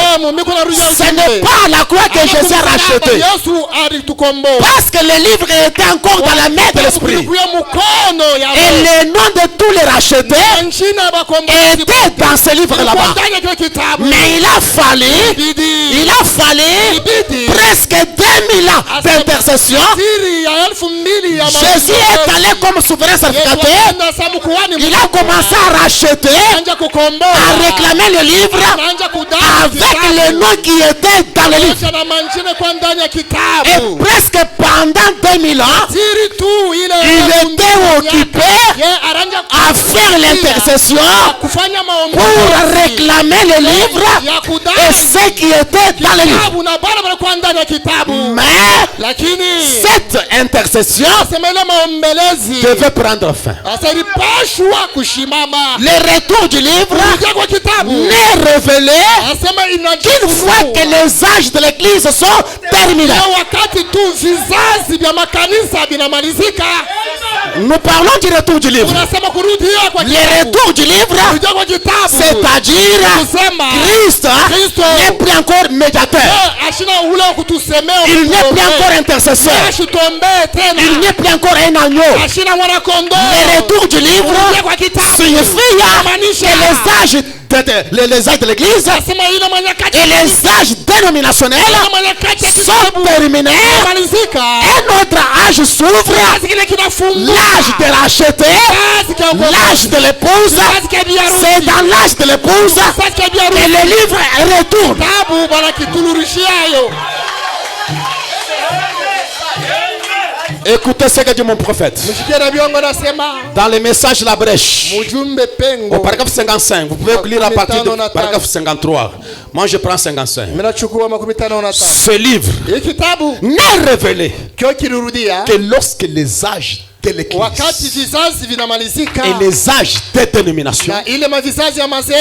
Ce n'est pas à la croix que Jésus a racheté. Parce que le livre était encore dans la main de l'Esprit. Et le nom de tous les rachetés était dans ce livre là-bas. Mais il a fallu presque 2000 ans d'intercession. Jésus est allé comme souverain sacrificateur. Il a commencé à racheter, à réclamer le livre avec le nom qui était dans le livre. Et presque pendant 2000 ans, il était occupé à faire l'intercession pour réclamer le livre et ce qui était dans le livre. Mais cette intercession devait prendre fin. Le retour du livre n'est révélé qu'une fois que les âges de l'église sont terminés. Nous parlons du retour du livre. Le retour du livre, c'est-à-dire Christ n'est plus encore médiateur. Il n'est plus encore intercesseur. Il n'est plus encore un agneau. Le retour du livre signifie que les âges de l'église et les âges dénominationnels sont terminés. Un autre âge s'ouvre, l'âge de racheter, l'âge de l'épouse. C'est dans l'âge de l'épouse que le livre retourne. Écoutez ce que dit mon prophète. Dans les messages de la brèche, au paragraphe 55, vous pouvez lire à partir du paragraphe 53. Moi je prends 55. Ce livre n'est révélé que lorsque les âges de l'église et les âges de dénomination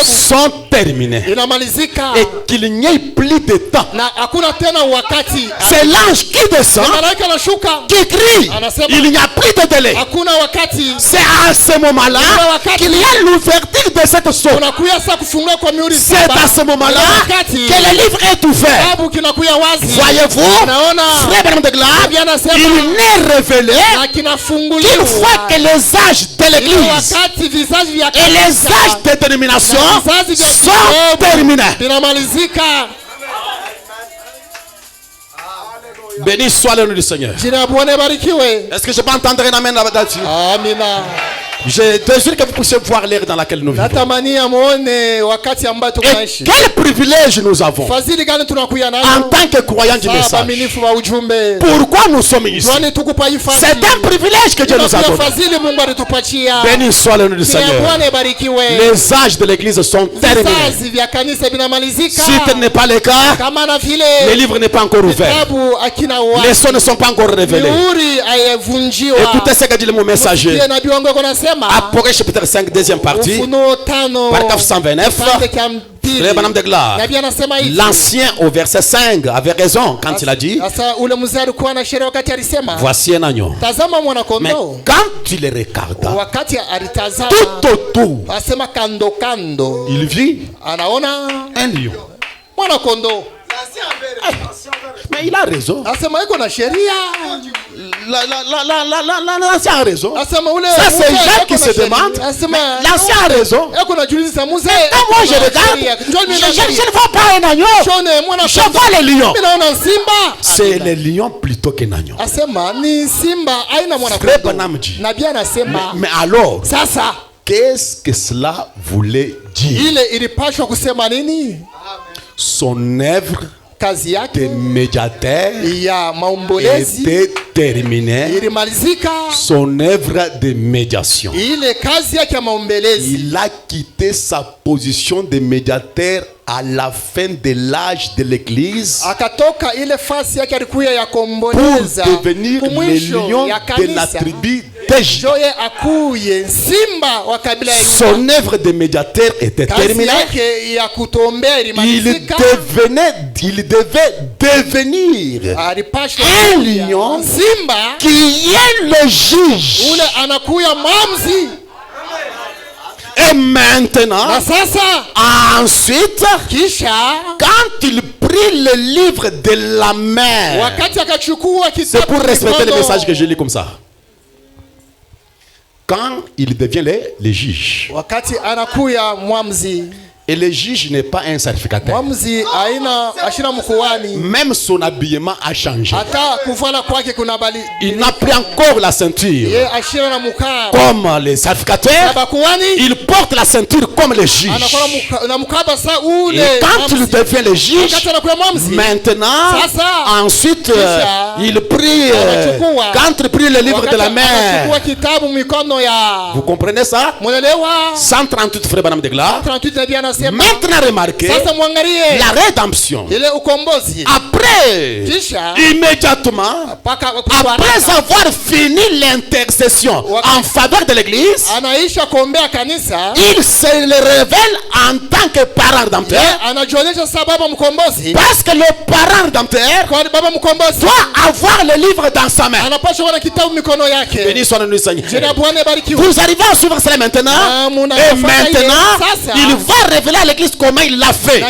sont terminés et qu'il n'y ait plus de temps. C'est l'ange qui descend, qui crie, il n'y a plus de délai. C'est à ce moment-là qu'il y a l'ouverture de cette source. C'est à ce moment-là que le livre est ouvert. Voyez-vous, frère Branham de Glade, il n'est révélé qu'une fois que les âges de l'église et les âges de dénomination sont terminés. Béni soit le nom du Seigneur. Est-ce que je peux entendre un amen là-dessus? Je désire que vous puissiez voir l'ère dans laquelle nous vivons. Et quel privilège nous avons en tant que croyants du message. Pourquoi nous sommes ici? C'est un privilège que Dieu nous a donné. Béni soit le nom du Seigneur. Les âges de l'église sont terminés. Si ce n'est pas le cas, les livres n'est pas encore ouvert. Les sons ne sont pas encore révélés. Écoutez ce que dit le mot messager. Apocalypse chapitre 5, deuxième partie, paragraphe 129. L'ancien au verset 5 avait raison quand il a dit: voici un agneau. Mais quand il le regarda tout autour, il vit un lion. Mais il a raison. L'ancien a raison. Ça c'est Jacques qui se demande. L'ancien a raison. Quand moi je regarde, je ne vois pas un agneau. Je vois le lion. C'est le lion plutôt qu'un agneau. Frère Branham dit. Mais alors, qu'est-ce que cela voulait dire? Son œuvre de médiateur était terminée. Son œuvre de médiation. Il a quitté sa position de médiateur à la fin de l'âge de l'église pour devenir le lion de la tribu de Juda. Son œuvre de médiateur était terminée. Il devait devenir un lion qui est le juge. Et maintenant, ensuite, quand il prit le livre de la mer, c'est pour respecter le message que je lis comme ça. Quand il devient le juge. Et le juge n'est pas un sacrificateur. Même son habillement a changé. Il n'a plus encore la ceinture comme les sacrificateurs. Il porte la ceinture comme le juge. Et quand il devient le juge, maintenant, ensuite, il prie. Quand il prie le livre de la mer, vous comprenez ça? 138 frères Branham de Glace. Maintenant remarquez la rédemption. Après, immédiatement, après avoir fini l'intercession en faveur de l'église, il se révèle en tant que parent rédempteur. Parce que le parent rédempteur doit avoir le livre dans sa main. Béni soit le nom du Seigneur. Vous arrivez à suivre cela maintenant. Et maintenant, il va révéler à l'église comment il l'a fait.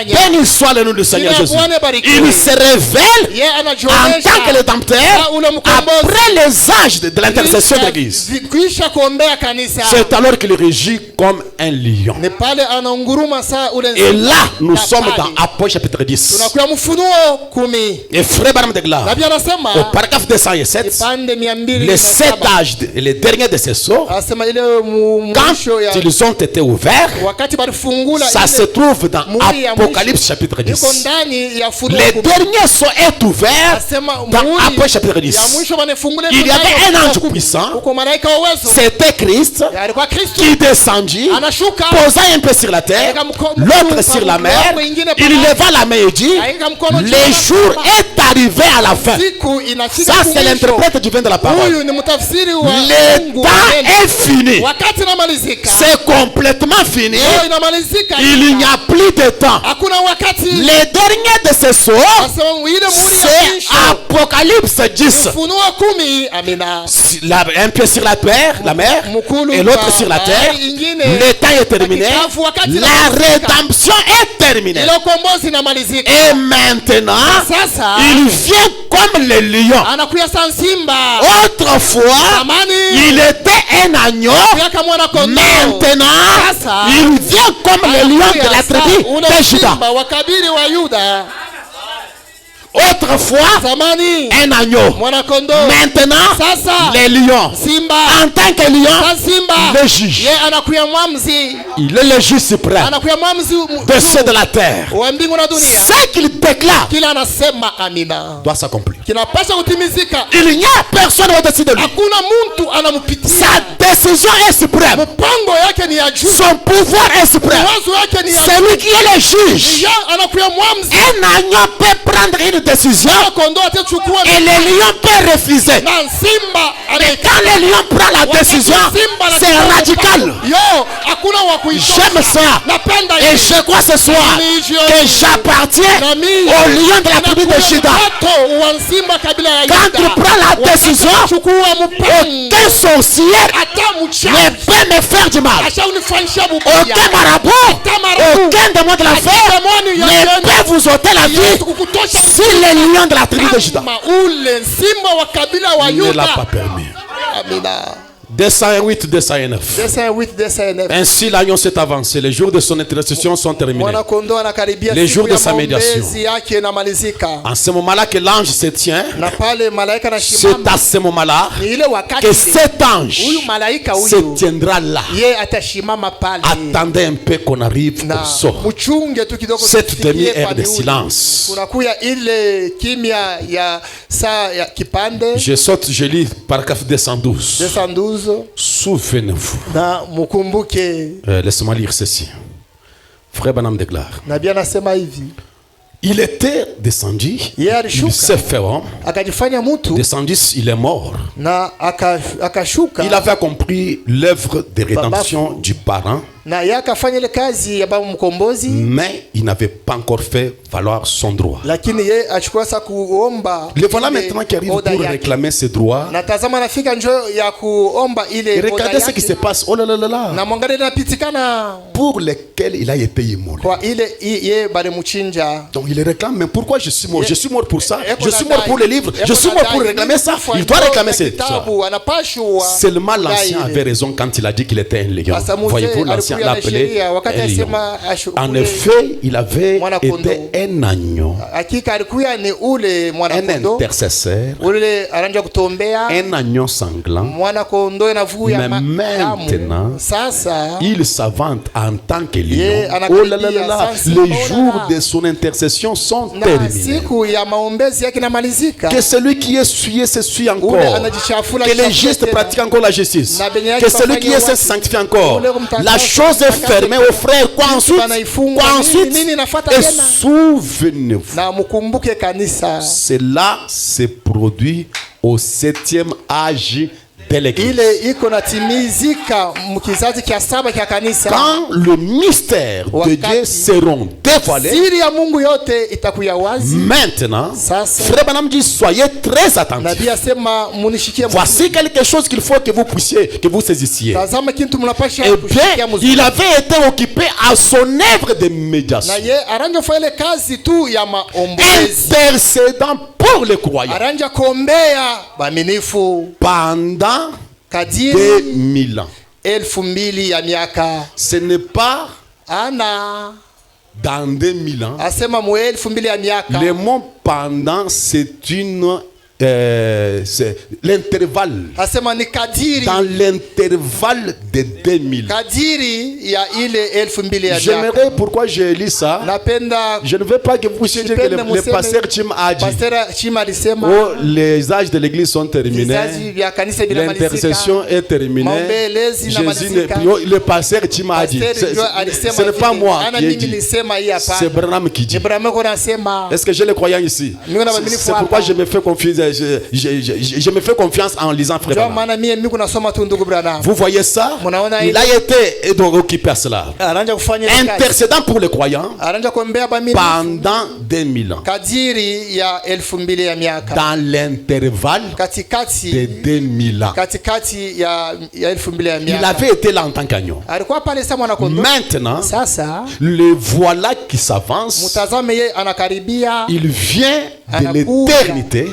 Béni soit le nom du Seigneur Jésus. Il se révèle en tant que rédempteur après les âges de l'intercession de l'église. C'est alors qu'il régit comme un lion. Et là, nous sommes dans Apocalypse chapitre 10. Et frère Branham de Glace, au paragraphe 207, les 7 âges, les derniers de ces sceaux, quand ils ont été ouverts, ça se trouve dans Apocalypse chapitre 10. Les derniers sont ouverts dans Apocalypse chapitre 10. Il y avait un ange puissant, c'était Christ, qui descendit, posa un peu sur la terre, l'autre sur la mer. Il leva la main et dit: le jour est arrivé à la fin. Ça c'est l'interprète du vin de la parole. Le temps est fini. C'est complètement fini. Il n'y a plus de temps. Les derniers de ces sceaux, c'est Apocalypse 10. Un pied sur la mer, et l'autre sur la terre. Le temps est terminé. La rédemption est terminée. Et maintenant, il vient comme le lion. Autrefois, il était un agneau. Maintenant, il vient comme le lion de la tribu de Juda. Autrefois, un agneau. Maintenant, les lions. En tant que lion, le juge. Il est le juge suprême de ceux de la terre. Ce qu'il déclare doit s'accomplir. Il n'y a personne au-dessus de lui. Sa décision est suprême. Son pouvoir est suprême. C'est lui qui est le juge. Un agneau peut prendre une décision et le lion peut refuser. Mais quand le lion prend la décision, c'est radical. J'aime ça. Et je crois ce soir que j'appartiens au lion de la tribu de Juda. Quand il prend la décision, aucun sorcier ne peut me faire du mal. Aucun marabout, aucun démon de la foi ne peut vous ôter la vie si le lion de la tribu de Juda ne l'a pas permis. 208, 209. Ainsi l'agneau s'est avancé. Les jours de son intercession sont terminés. Les jours de sa médiation. En ce moment-là que l'ange se tient, c'est à ce moment-là que cet ange se tiendra là. Attendez un peu qu'on arrive au sort. Cette demi-heure de silence. Je saute, je lis paragraphe 212. Souvenez-vous. Laissez-moi lire ceci. Frère Branham déclare. Il était descendu. Il s'est fait homme. Descendu, il est mort. Il avait accompli l'œuvre de rédemption du parent. Mais il n'avait pas encore fait valoir son droit. Le voilà maintenant qui arrive pour réclamer ses droits. Et regardez ce qui se passe. Oh là là là là. Pour lesquels il a été immolé. Donc il réclame, mais pourquoi je suis mort? Je suis mort pour ça. Je suis mort pour les livres. Je suis mort pour réclamer ça. Il doit réclamer ça. Seulement l'ancien avait raison quand il a dit qu'il était un lion. Voyez-vous, l'ancien l'a appelé un lion. En effet, il avait été un agneau, un intercesseur, un agneau sanglant. Mais maintenant, il s'avance en tant que lion. Oh là là là là, les jours de son intercession sont terminés. Que celui qui est souillé se souille encore. Que les justes pratiquent encore la justice. Que celui qui est se sanctifie encore. La chose est fermée aux frères. Quoi ensuite? Et souvenez-vous. Cela se produit au 7e âge de l'Église. Quand le mystère de Dieu seront dévoilés, maintenant, Frère Branham dit, soyez très attentifs. Voici quelque chose qu'il faut que vous puissiez, que vous saisissiez. Et bien, il avait été occupé à son œuvre de médiation, intercédant pour les croyants pendant 2000 ans. Ce n'est pas dans 2000 ans. Le mot pendant, c'est une c'est l'intervalle. Dans l'intervalle de 2000. J'aimerais, pourquoi je lis ça, je ne veux pas que vous puissiez dire que le pasteur Tim a dit, oh, les âges de l'église sont terminés, l'intercession est terminée, Jésus le pasteur Tim a dit, ce n'est pas moi qui ai dit, c'est Branham qui dit. Est-ce que j'ai les croyants ici? C'est pourquoi je me fais confiance. Je me fais confiance en lisant Frère Branham. Vous voyez ça? Il a été occupé à cela, intercédant pour les croyants pendant 2000 ans. Dans l'intervalle de 2000 ans, il avait été là en tant qu'agneau. Maintenant, le voilà qui s'avance. Il vient de l'éternité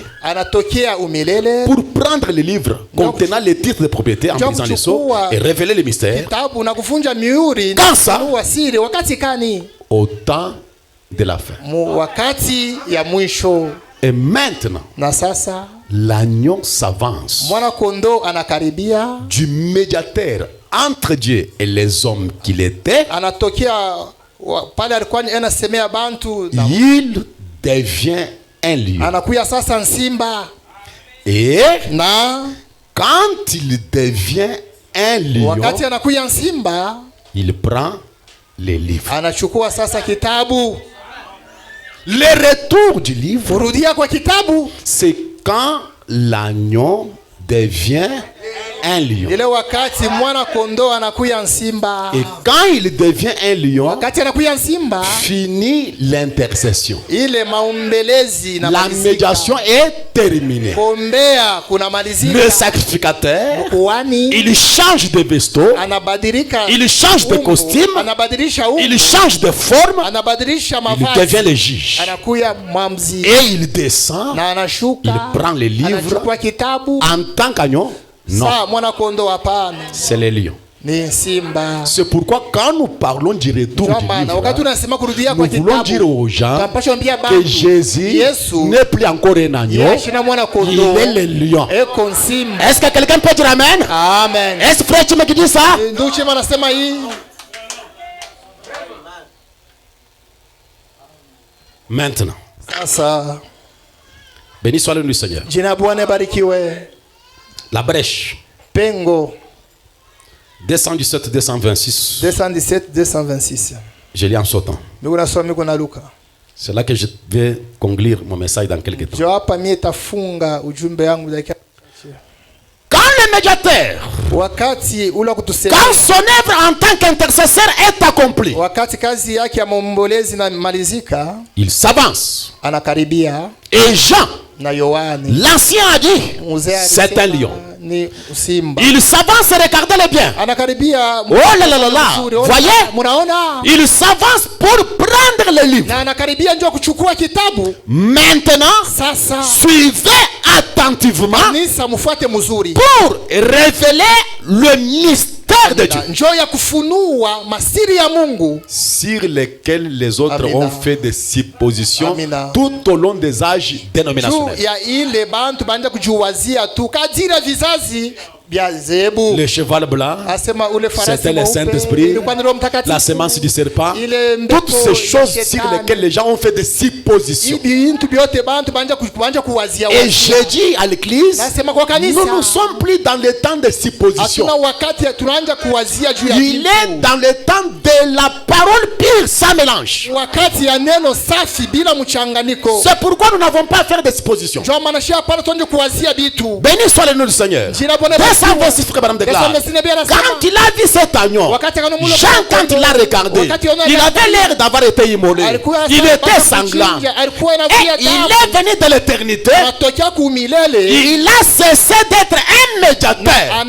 pour prendre les livres contenant les titres de propriété en brisant les sceaux et révéler les mystères. Quand ça? Au temps de la fin. Et maintenant, na sasa l'agneau s'avance mwana kondoo anakaribia du médiateur entre Dieu et les hommes qu'il était. Anatokea pale alikuwa anasemea bantu Il devient un lion. Anakuya sasa nsimba. Et na quand il devient un lion, wakati anakuya nsimba, il prend les livres. Anachukua sasa kitabu. Le retour du livre, kurudia kwa kitabu, c'est quand l'agneau devient un lion. Ile wakati mwana kondoo anakuya nsimba. Et quand il devient un lion, wakati anakuya nsimba, finit l'intercession. Ile maombelezi na la médiation est terminée. Kombea kuna malizika. Le sacrificateur, il change de veston, anabadilika, il change de costume, anabadilisha umbo, il change de forme, anabadilisha mavazi, il devient le juge. Anakuya mwamzi. Et il descend, na anashuka, il prend les livres. Anachukua kitabu. En tant qu'agneau, non. C'est les lions. C'est pourquoi quand nous parlons du retour du livre, nous voulons dire aux gens que Jésus n'est plus encore un agneau, il est le lion. Est-ce que quelqu'un peut dire amen? Amen. Est-ce que frère tu me dis ça? Maintenant, béni soit le nom du Seigneur. La brèche. Pengo. 217, 226. Je lis en sautant. C'est là que je vais conclure mon message dans quelques temps. Quand le médiateur, quand son œuvre en tant qu'intercesseur est accomplie, il s'avance. Et Jean, l'ancien a dit, c'est un lion. Il s'avance, regardez-le bien. Oh là là là là. Voyez, il s'avance pour prendre le livre. Maintenant, suivez attentivement pour révéler le mystère de Dieu sur lesquels les autres ont fait des suppositions tout au long des âges dénominationnels. Le cheval blanc, c'était le Saint-Esprit, la semence du serpent, toutes ces choses sur lesquelles les gens ont fait des suppositions. Et j'ai dit à l'église, nous ne sommes plus dans le temps des suppositions. Il est dans le temps de la parole pure sans mélange. C'est pourquoi nous n'avons pas à faire des suppositions. Béni soit le nom du Seigneur. Quand il a vu cet agneau, Jean, quand il l'a regardé, il avait l'air d'avoir été immolé. Il était sanglant. Et il est venu de l'éternité. Il a cessé d'être un médiateur.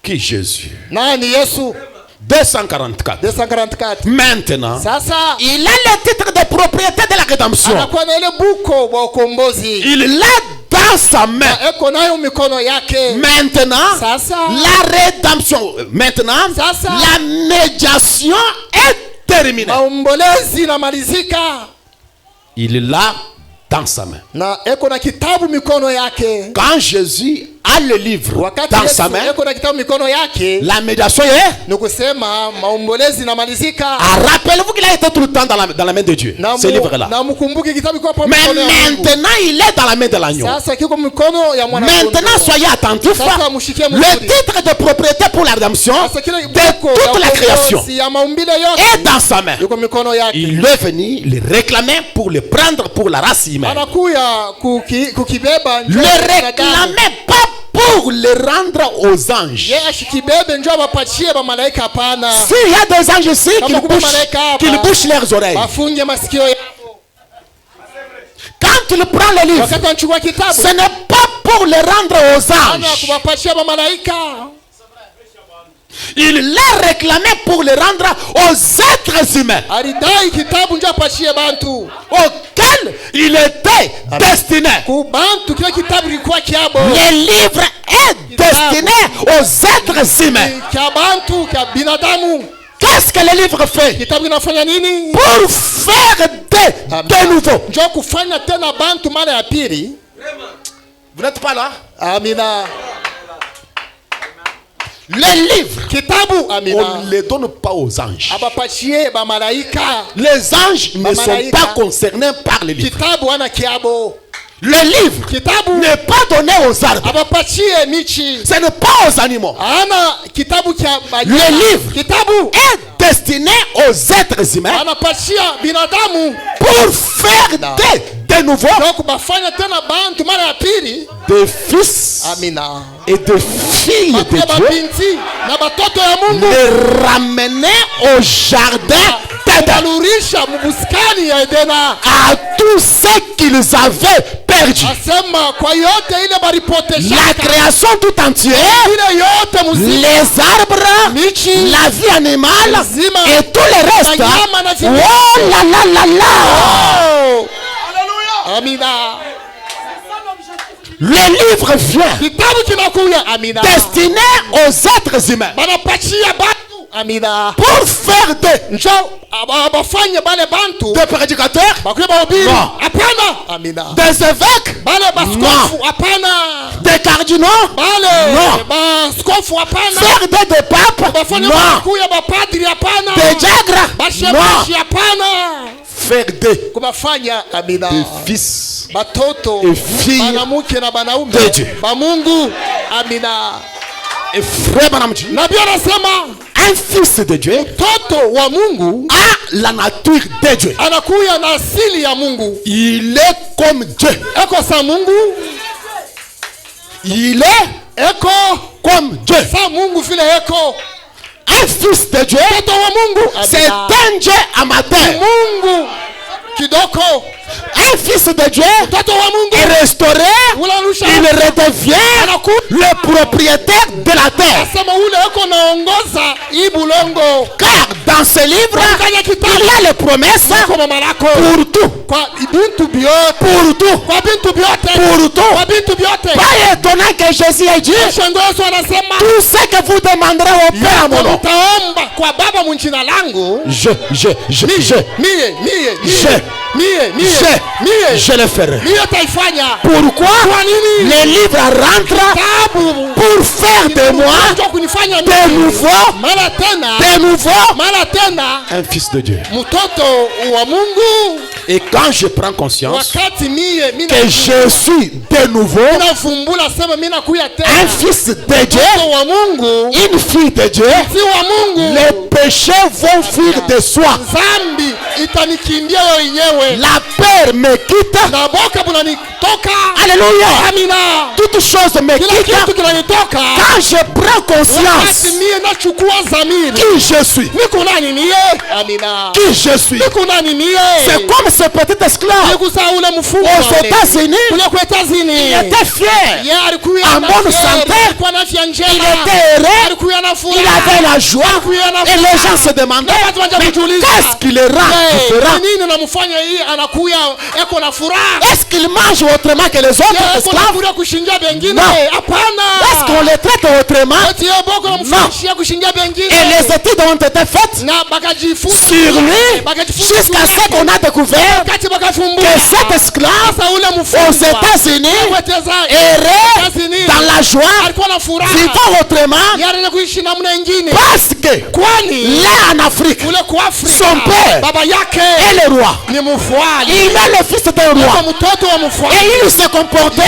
Qui Jésus? 244. Maintenant, il a le titre de propriété de la rédemption. Il l'a dans sa main. Maintenant, la rédemption. Maintenant, la médiation est terminée. Il l'a dans sa main. Quand Jésus a le livre dans sa main, la médiation est. Rappelez-vous qu'il a été tout le temps dans la main de Dieu, ce livre-là. Mais maintenant, il est dans la main de l'agneau. Maintenant, soyez attentifs. Le titre de propriété pour la rédemption de toute la création est dans sa main. Il est venu le réclamer pour le prendre pour la race humaine. Le réclamer pas pour le rendre aux anges. S'il y a des anges ici qu'ils bouchent leurs oreilles. Quand il prend le livre, ce n'est pas pour le rendre aux anges. Il l'a réclamé pour le rendre aux êtres humains auxquels il était destiné. Le livre est destiné aux êtres humains. Qu'est-ce que le livre fait? Kitabu kinafanya nini? Pour faire de nouveau. Njoo kufanya tena bantu mara ya pili. Vous n'êtes pas là? Amina. Le livre, Kitabu, amina, on ne les donne pas aux anges. Abapachie ba malaika. Les anges ne sont pas concernés par le livre. Kitabu ana kiabo. Le livre n'est pas donné aux arbres. Ce n'est pas aux animaux. Le livre est destiné aux êtres humains pour faire de nouveau des fils et des filles de Dieu, les ramener au jardin à tous ceux qu'ils avaient perdu. La création tout entière, les arbres, la vie animale et tout le reste. Oh là là là là. Amina. Le livre vient destiné aux êtres humains pour faire des prédicateurs, non. Des évêques, non. Des cardinaux, non. Faire des papes, non. Des diacres, non. Faire des fils et filles de Dieu. Et frère Banamji, un fils de Dieu a la nature de Dieu. Il est comme Dieu. Il est comme Dieu. Un fils de Dieu, c'est un Dieu amateur. Un fils de Dieu est restauré, il redevient le propriétaire de la terre. Car dans ce livre, il y a les promesses pour tout. Pour tout. Pour tout. Pas étonnant que Jésus ait dit, tout ce que vous demanderez au Père à mon nom, je le ferai. Pourquoi? Le livre rentre pour faire de moi de nouveau un fils de Dieu. Et quand je prends conscience que je suis de nouveau un fils de Dieu, une fille de Dieu, les péchés vont fuir de soi. La peur me quitte. Alléluia. Toute chose me quitte quand je prends conscience qui je suis. Qui je suis. C'est comme ce petit esclave aux États-Unis. Il était fier, en bonne santé, il était heureux, il avait la joie, et les gens se demandaient, mais qu'est-ce qu'il le rend différent? Est-ce qu'il mange autrement que les autres esclaves? Non. Est-ce qu'on les traite autrement? Non. Et les études ont été faites sur lui jusqu'à ce qu'on a découvert que cet esclave aux États-Unis errait dans la joie, vivant autrement, parce que là en Afrique, son père est le roi. Il est le fils d'un roi. Et il se comportait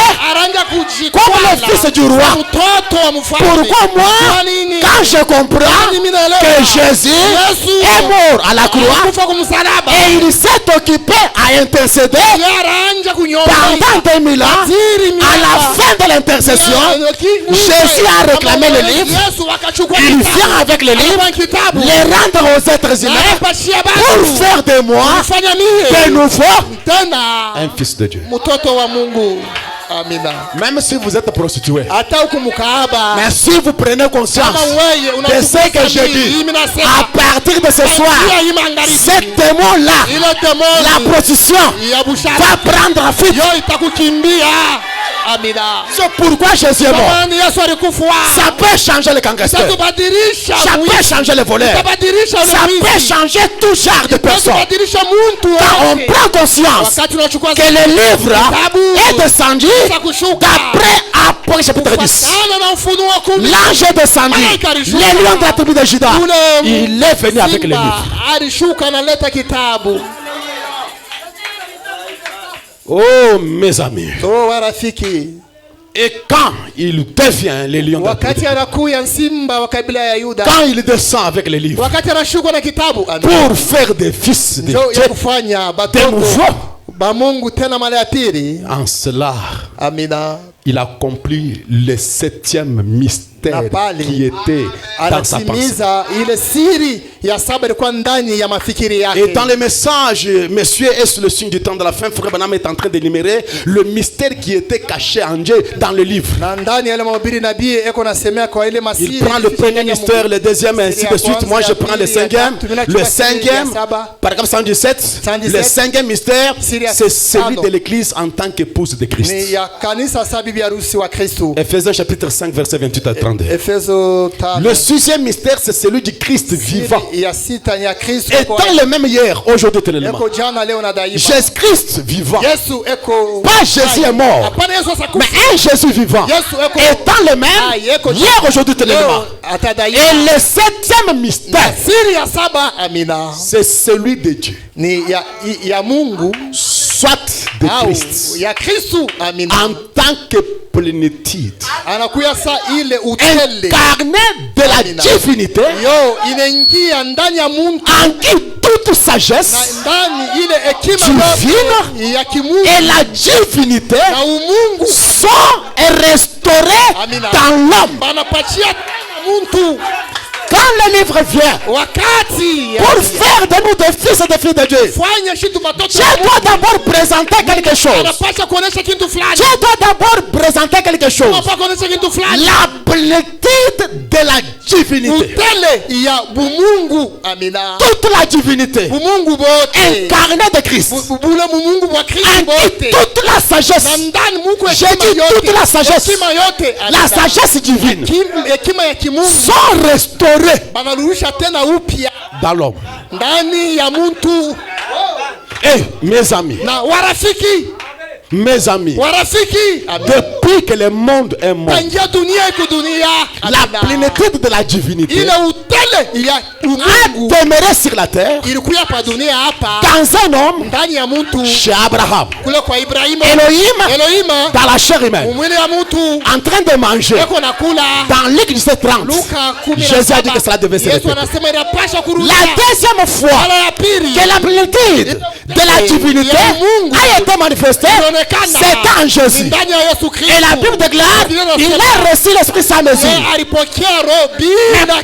comme le fils du roi. Pourquoi moi, quand je comprends que Jésus est mort à la croix et il s'est occupé à intercéder pendant 2000 ans, à la fin de l'intercession, Jésus a réclamé le livre. Il vient avec le livre, les rendre aux êtres humains pour faire de moi de nouveau un fils de Dieu. Même si vous êtes prostitué, mais si vous prenez conscience de ce que je dis, à partir de ce soir, ce démon-là, la prostitution, va prendre fuite. Amina. C'est pourquoi Jésus est mort. Yesu alikufa. Ça peut changer les gangsters. Ça peut changer les voleurs. Ça peut changer tout genre de personnes. Quand on prend conscience que le livre est descendu d'après Apocalypse chapitre 10. L'ange est descendu. Les lions de la tribu de Juda. Il est venu avec le livre. Oh mes amis. Et quand il devient les lions de la tribu, quand il descend avec les livres pour faire des fils de Dieu, des nouveaux, en cela, il accomplit le 7e mystère qui était dans sa pensée. Et dans le message, monsieur, est-ce le signe du temps de la fin? Frère Branham est en train d'énumérer le mystère qui était caché en Dieu dans le livre. Il prend le premier mystère, le deuxième, ainsi de suite. Moi, je prends le cinquième. Le cinquième, par exemple 117, le cinquième mystère, c'est celui de l'Église en tant qu'épouse de Christ. Ephésiens chapitre 5, verset 28 à 32. Le sixième mystère, c'est celui du Christ vivant. Étant le même hier, aujourd'hui, tellement. Jésus-Christ vivant. Pas Jésus est mort, mais un Jésus vivant. Étant le même hier, aujourd'hui, tellement. Et le septième mystère, c'est celui de Dieu. Soit de Christ. En tant que plénitude. Incarné de la divinité. En qui toute sagesse divine et la divinité sont restaurées dans l'homme. Quand le livre vient pour faire de nous des fils et des filles de Dieu, Dieu doit d'abord présenter quelque chose. Dieu doit d'abord présenter quelque chose. La plénitude de la divinité. Toute la divinité incarnée de Christ. Toute la sagesse. J'ai dit toute la sagesse. La sagesse divine sont restaurées dans l'homme. Et mes amis, depuis que le monde est mort, la plénitude de la divinité a demeuré sur la terre dans un homme, chez Abraham. Elohim dans la chair humaine, en train de manger. Dans Luc 17:30, Jésus a dit que cela devait se répéter. La deuxième fois que la plénitude de la divinité a été manifestée, c'est en Jésus. Et la Bible déclare il a reçu l'Esprit sans mesure.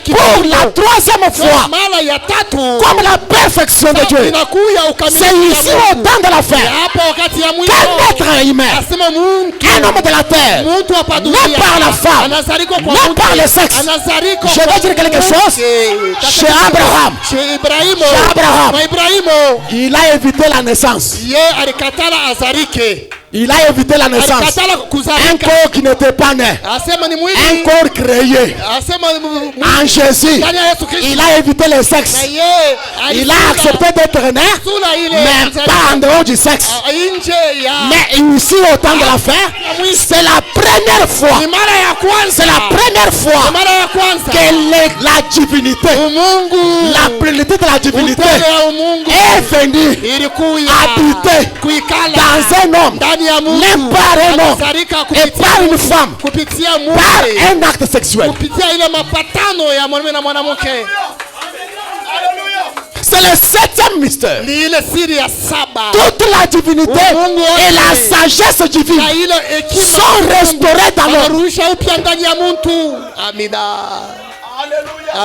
Pour la troisième fois, comme la perfection de Dieu, c'est ici au temps de la fin qu'un être humain, un homme de la terre, non par la femme, non par le sexe. Je vais dire quelque chose. Chez Abraham, il a évité la naissance. Il a évité la naissance. Un corps qui n'était pas né. Un corps créé en Jésus. Il a évité le sexe. Il a accepté d'être né, mais pas en dehors du sexe. Mais ici au temps de la fin, c'est la première fois. C'est la première fois que la divinité, la plénitude de la divinité est venue habiter dans un homme. Même par un homme et par une femme, par un acte sexuel. C'est le septième mystère. Toute la divinité et la sagesse divine sont restaurées dans l'homme.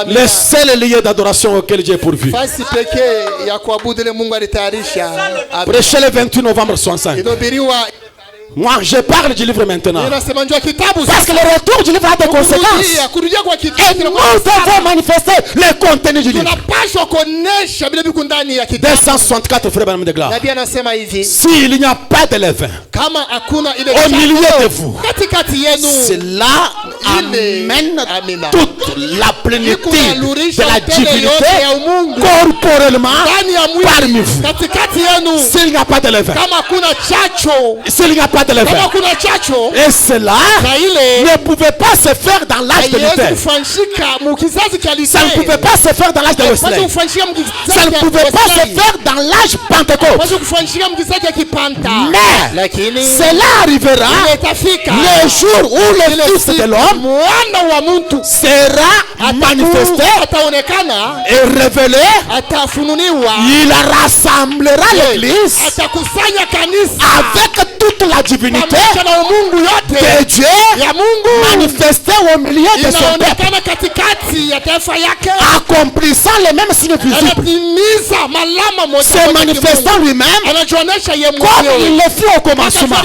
Le seul lieu d'adoration auquel Dieu est pourvu. Prêchez le 28 novembre 65. Moi, je parle du livre maintenant. Parce que le retour du livre a des conséquences. Et nous devons manifester le contenu du livre. 264 frères de gloire. S'il n'y a pas de levain au milieu de vous, cela amène toute la plénitude de la divinité corporellement parmi vous. S'il n'y a pas de levain, s'il n'y a pas de levain, et cela ne pouvait pas se faire dans l'âge de Luther. Ça ne pouvait pas se faire dans l'âge de Wesley. Ça ne pouvait pas se faire dans l'âge Pentecôte. Mais cela arrivera le jour où le Fils de l'homme sera manifesté et révélé. Il rassemblera l'église avec toute la divinité de Dieu manifestée au milieu de son peuple, accomplissant les mêmes signes visibles, se manifestant lui-même comme il le fit au commencement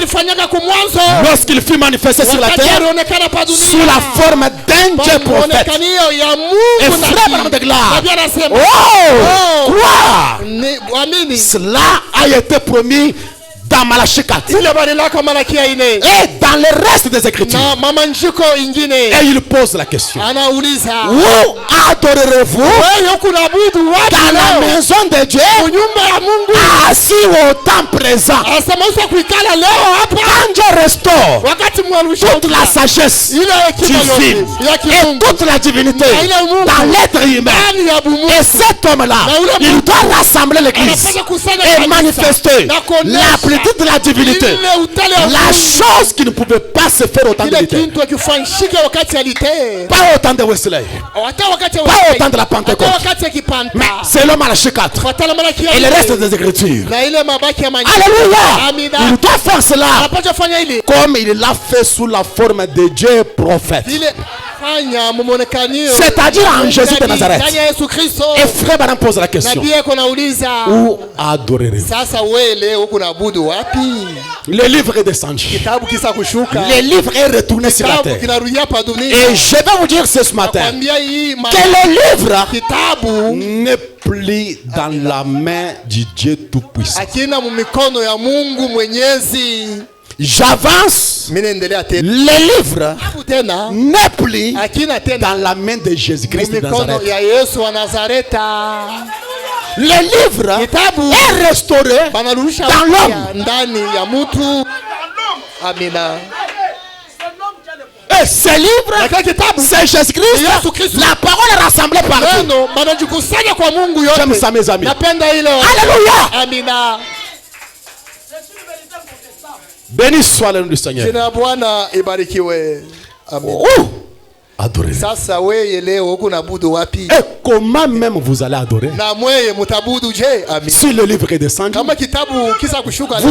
lorsqu'il fut manifesté sur la terre sous la forme d'un Dieu prophète. Et frère de gloire, quoi? Cela a été promis dans Malachie 4 et dans le reste des Écritures. Et il pose la question: où adorerez-vous? Dans la maison de Dieu, assis au temps présent, quand Dieu restaure toute la sagesse divine et toute la divinité dans l'être humain. Et cet homme-là, il doit rassembler l'église et manifester la plénitude de la divinité, la chose qui ne pouvait pas se faire au temps de Luther, pas au temps de Wesley, pas au temps de la Pentecôte, mais c'est le Malachie 4 et le reste des Écritures. Alléluia! Il doit faire cela comme il l'a fait sous la forme de Dieu prophète, c'est-à-dire en Jésus de Nazareth. Et frère Branham pose la question: où adorerez-vous? Le livre est descendu, le livre est retourné sur la terre. Et je vais vous dire ce matin que le livre n'est plus dans la main du Dieu Tout-Puissant. J'avance. Le livre n'est plus dans la main de Jésus-Christ de Nazareth. Le livre est restauré dans l'homme. Et ce livre, c'est Jésus-Christ. La parole est rassemblée partout. J'aime ça, mes amis. Alléluia. Béni soit le nom du Seigneur. Adorez. Et comment même vous allez adorer si le livre est descendu? Vous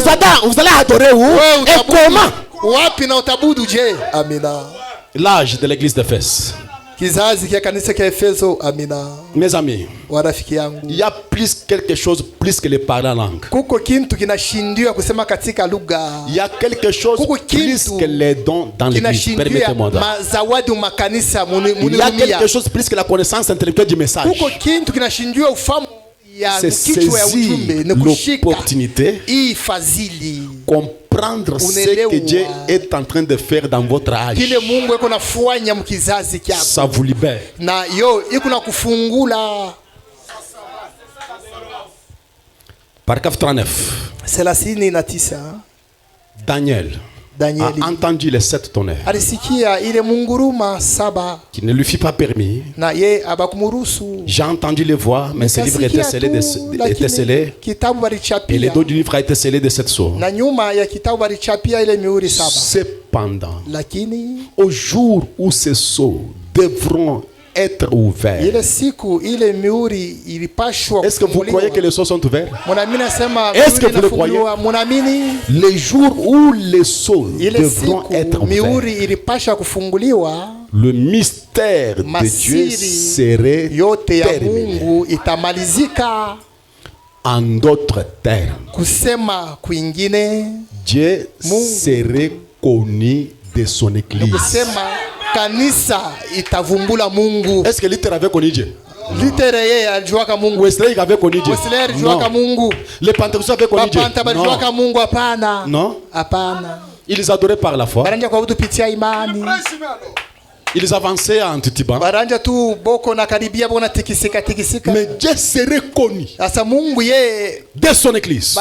allez adorer où et comment? L'âge de l'église d'Éphèse. Mes amis, il y a quelque chose plus que les parler en langue. Il y a quelque chose plus que les dons dans l'église. Permettez-moi. Il y a quelque chose plus que la connaissance intellectuelle du message. C'est saisir l'opportunité, comprendre ce que Dieu est en train de faire dans votre âge. Ça vous libère. Paragraphe 39. Daniel a entendu les 7 tonnerres qui ne lui fit pas permis. J'ai entendu les voix, mais ce livre était scellé et les dos du livre a été scellé de 7 sceaux. Cependant, au jour où ces sceaux devront être ouverts, est-ce que vous croyez que les sceaux sont ouverts? Est-ce que vous le croyez? Les jours où les sceaux devront être ouverts, le mystère de Dieu serait terminé. En d'autres termes, kusema kwingine, Dieu serait connu de son église. Kusema kanisa itavumbula Mungu. Est-ce que Luther avait connu Dieu? Luther yeye alijuaka Mungu. Wesley avait connu Dieu? Wesley alijuaka Mungu. Les pentecôtistes avaient connu Dieu? Non. Mungu hapana. Non. Hapana. Ils adoraient par la foi. Baranja kuabudu pitia imani. Ils avançaient en titubant. Baranja tu boko na karibia bona tikisika. Mais Dieu serait connu asa Mungu yeye de son église.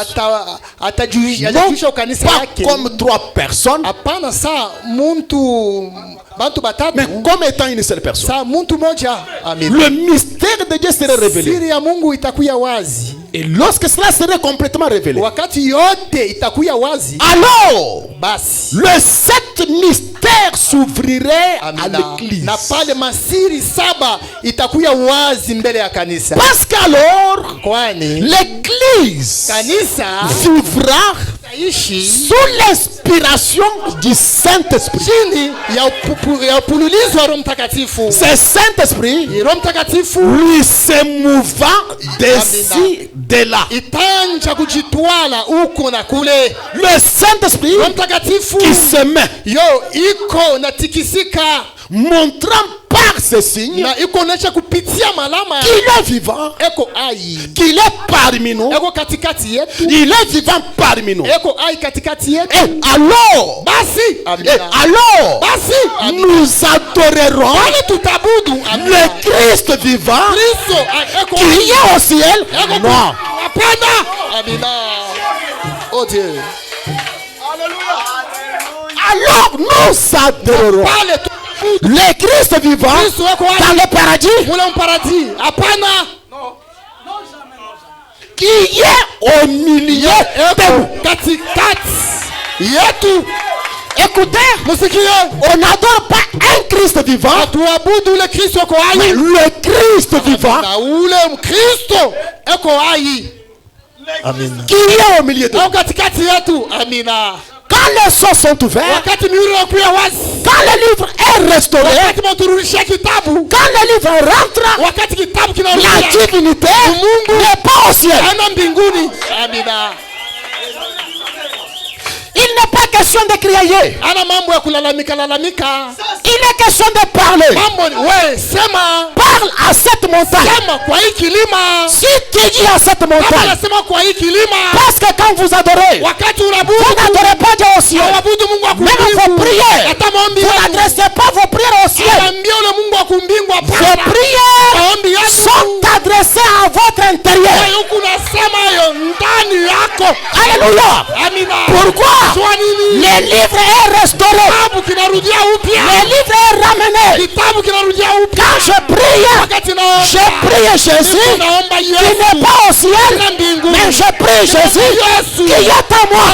Atajuisha kanisa yake. Pas comme 3 personnes. Hapana sa muntu bantu batatu. Mais comme étant une seule personne. Sa muntu moja. Amen. Le mystère de Dieu serait révélé. Siri ya Mungu itakuya wazi. Et lorsque cela serait complètement révélé, wakati yote itakuya wazi, alors basi le 7 mystères s'ouvrirait à l'église. Na pale masiri 7 itakuya wazi mbele ya kanisa. Parce qu'alors kwani l'église kanisa vivra sous l'inspiration du Saint-Esprit. Chini ya upululizo wa Roho Mtakatifu. Ce Saint-Esprit lui se mouvant d'ici de là. Itanja kujitwala uko na kule. Le Saint-Esprit qui se met iko na tikisika, montrant par ces signes na ikonesha kupitia malama qu'il est vivant, eko ai, qu'il est parmi nous, eko katikati yetu, il est vivant parmi nous. Eko ai katikati yetu. Et alors, nous adorerons le Christ vivant qui est au ciel. Non. Oh Dieu. Alors nous adorerons le Christ vivant dans le paradis qui est au milieu de nous. Écoutez, on n'adore pas un Christ vivant, mais le Christ vivant qui est au milieu de nous. Quand les sceaux sont ouverts, quand le livre est restauré, quand le livre rentre, la divinité n'est pas au ciel. Il n'est pas question de crier. Il est question de parler. Parle à cette montagne. Si tu dis à cette montagne, parce que quand vous adorez, vous n'adorez pas Dieu au ciel. Même vos prières, vous n'adressez pas vos prières au ciel. Vos prières sont adressées à votre intérieur. Alléluia. Pourquoi? Le livre est restauré. Le livre est ramené. Quand je prie Jésus qui n'est pas au ciel, mais je prie Jésus qui est à moi.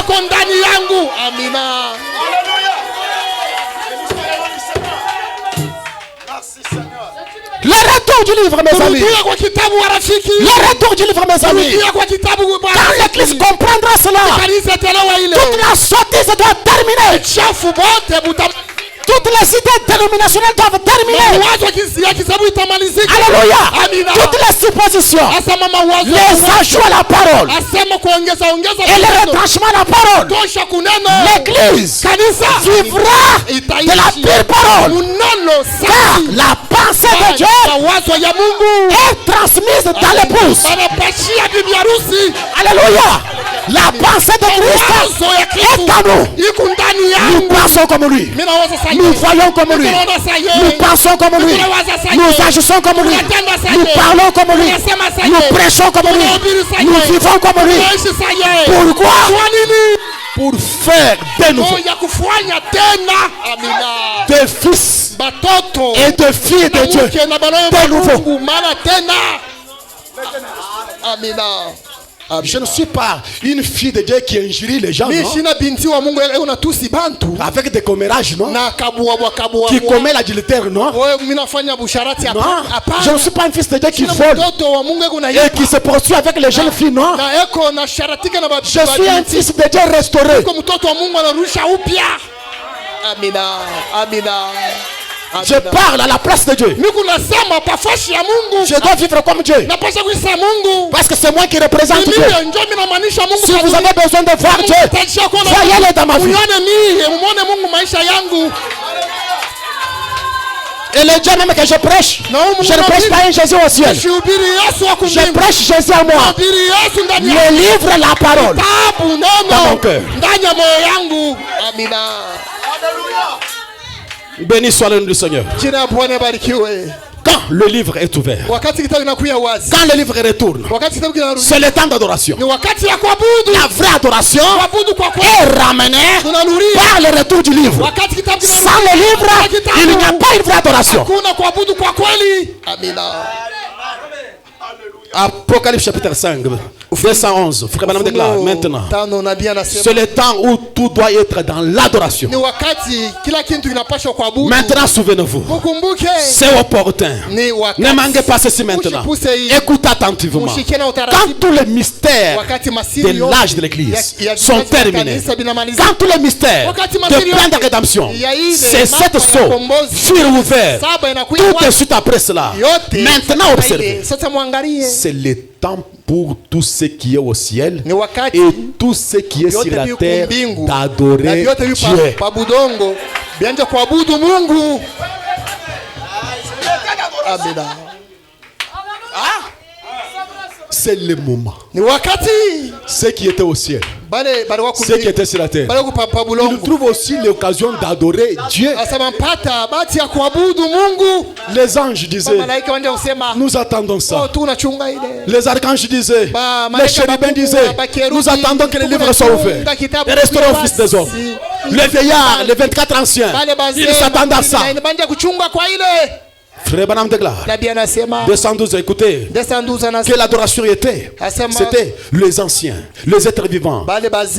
Le retour du livre, mes amis. Le retour du livre, mes amis. Quand l'église comprendra cela, toute la sottise doit terminer. Toutes les idées dénominationnelles doivent terminer. Alléluia. Toutes les suppositions, les ajouts à la parole et le retranchement à la parole. L'église vivra de la pure parole. Car la pensée de Dieu est transmise dans l'épouse. Alléluia. La pensée de Christ est à nous. Nous pensons comme lui. Nous voyons comme lui. Nous pensons comme lui. Nous agissons comme lui. Nous parlons comme lui. Nous prêchons comme lui. Nous vivons comme lui. Pourquoi? Pour faire de nouveau des fils et de filles de Dieu de nouveau. Je ne suis pas une fille de Dieu qui injurie les gens, non? Avec des commérages, non? Qui commet l'adultère, non? Non. Je ne suis pas un fils de Dieu qui vole et qui se poursuit avec les jeunes filles, non? Je suis un fils de Dieu restauré. Je parle à la place de Dieu. Je dois vivre comme Dieu. Parce que c'est moi qui représente Dieu. Si vous avez besoin de voir Dieu, voyez-le dans ma vie. Et le Dieu même que je prêche, je ne prêche pas un Jésus au ciel. Je prêche Jésus à moi. Le livre, la parole dans mon cœur. Béni soit le nom du Seigneur. Quand le livre est ouvert, quand le livre retourne, c'est le temps d'adoration. La vraie adoration est ramenée par le retour du livre. Sans le livre, il n'y a pas une vraie adoration. Apocalypse chapitre 5, verset 11. Frère Branham déclare maintenant. C'est le temps où tout doit être dans l'adoration. Maintenant, souvenez-vous. C'est opportun. Ne manquez pas ceci maintenant. Écoutez attentivement. Quand tous les mystères de l'âge de l'église sont terminés, quand tous les mystères de plan de rédemption, ces 7 sceaux furent ouverts, tout de suite après cela, maintenant observez. C'est le temps pour tout ce qui est au ciel et tout ce qui est sur la terre d'adorer Dieu. C'est le moment. Ce qui était au ciel, ce qui était sur la terre, il trouve aussi l'occasion d'adorer Dieu. Les anges disaient, nous attendons ça. Les archanges disaient, les chérubins disaient, nous attendons que les livres soient ouverts et restaurons au Fils des hommes. Les vieillards, les 24 anciens, ils s'attendent à ça. Frère Branham déclare 212, écoutez, que l'adoration était, c'était les anciens, les êtres vivants,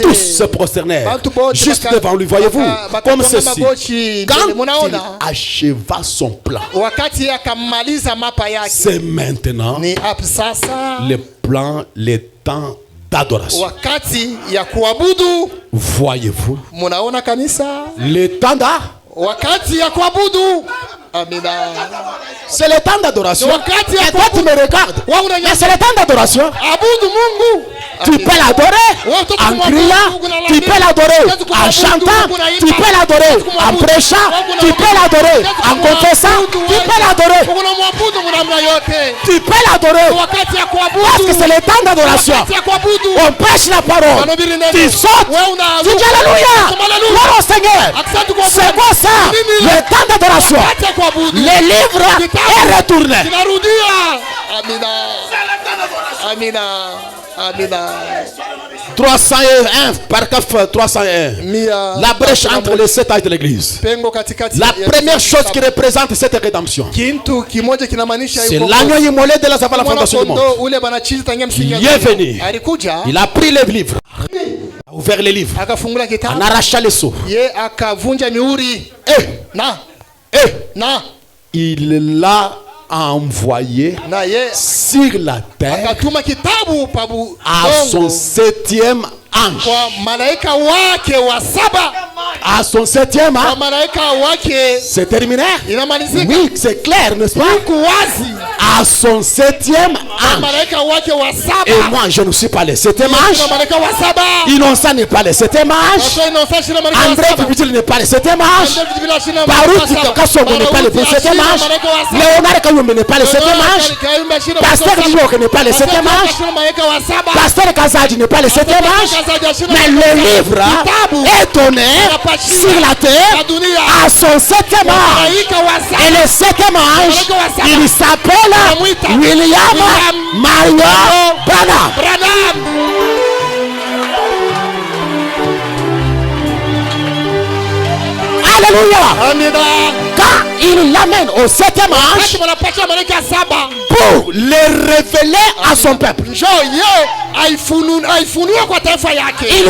tous se prosternèrent juste devant lui, voyez-vous, comme ceci. Quand il acheva son plan, c'est maintenant le plan, le temps d'adoration. Voyez-vous, le temps c'est le temps d'adoration. Et toi tu me regardes. Mais c'est le temps d'adoration. Tu peux l'adorer en criant. Tu peux l'adorer en chantant. Tu peux l'adorer en prêchant. Tu peux l'adorer en confessant. Tu peux l'adorer. Tu peux l'adorer. Parce que c'est le temps d'adoration. On prêche la parole. Tu sautes. Tu dis Alléluia. Gloire au Seigneur. C'est quoi ça? Le temps d'adoration. Le livre est retourné. Amina. 301, paragraphe 301. La brèche entre les 7 âges de l'église. La première chose qui représente cette rédemption, c'est l'agneau immolé de la fondation du monde. Il est venu. Il a pris les livres, a ouvert les livres, en arrachant les sceaux. Il l'a envoyé sur la terre à son 7e ange. À son 7e ange. C'est terminé? Oui, c'est clair, n'est-ce pas? À son 7e ange. Et moi, je ne suis pas le 7e ange. Innocent n'est pas le 7e ange. André Bibitil n'est pas le 7e ange. Baruch Kasongo n'est pas le 7e ange. Léonard Kayumbe n'est pas le 7e ange. Pasteur Djok n'est pas le 7e ange. Pasteur Kazadi n'est pas le 7e ange. Mais le livre est donné sur la terre à son 7e ange. Et le 7e ange, il s'appelle William Marion Branham. Alléluia. Quand il l'amène au 7e ange pour le révéler à son peuple, il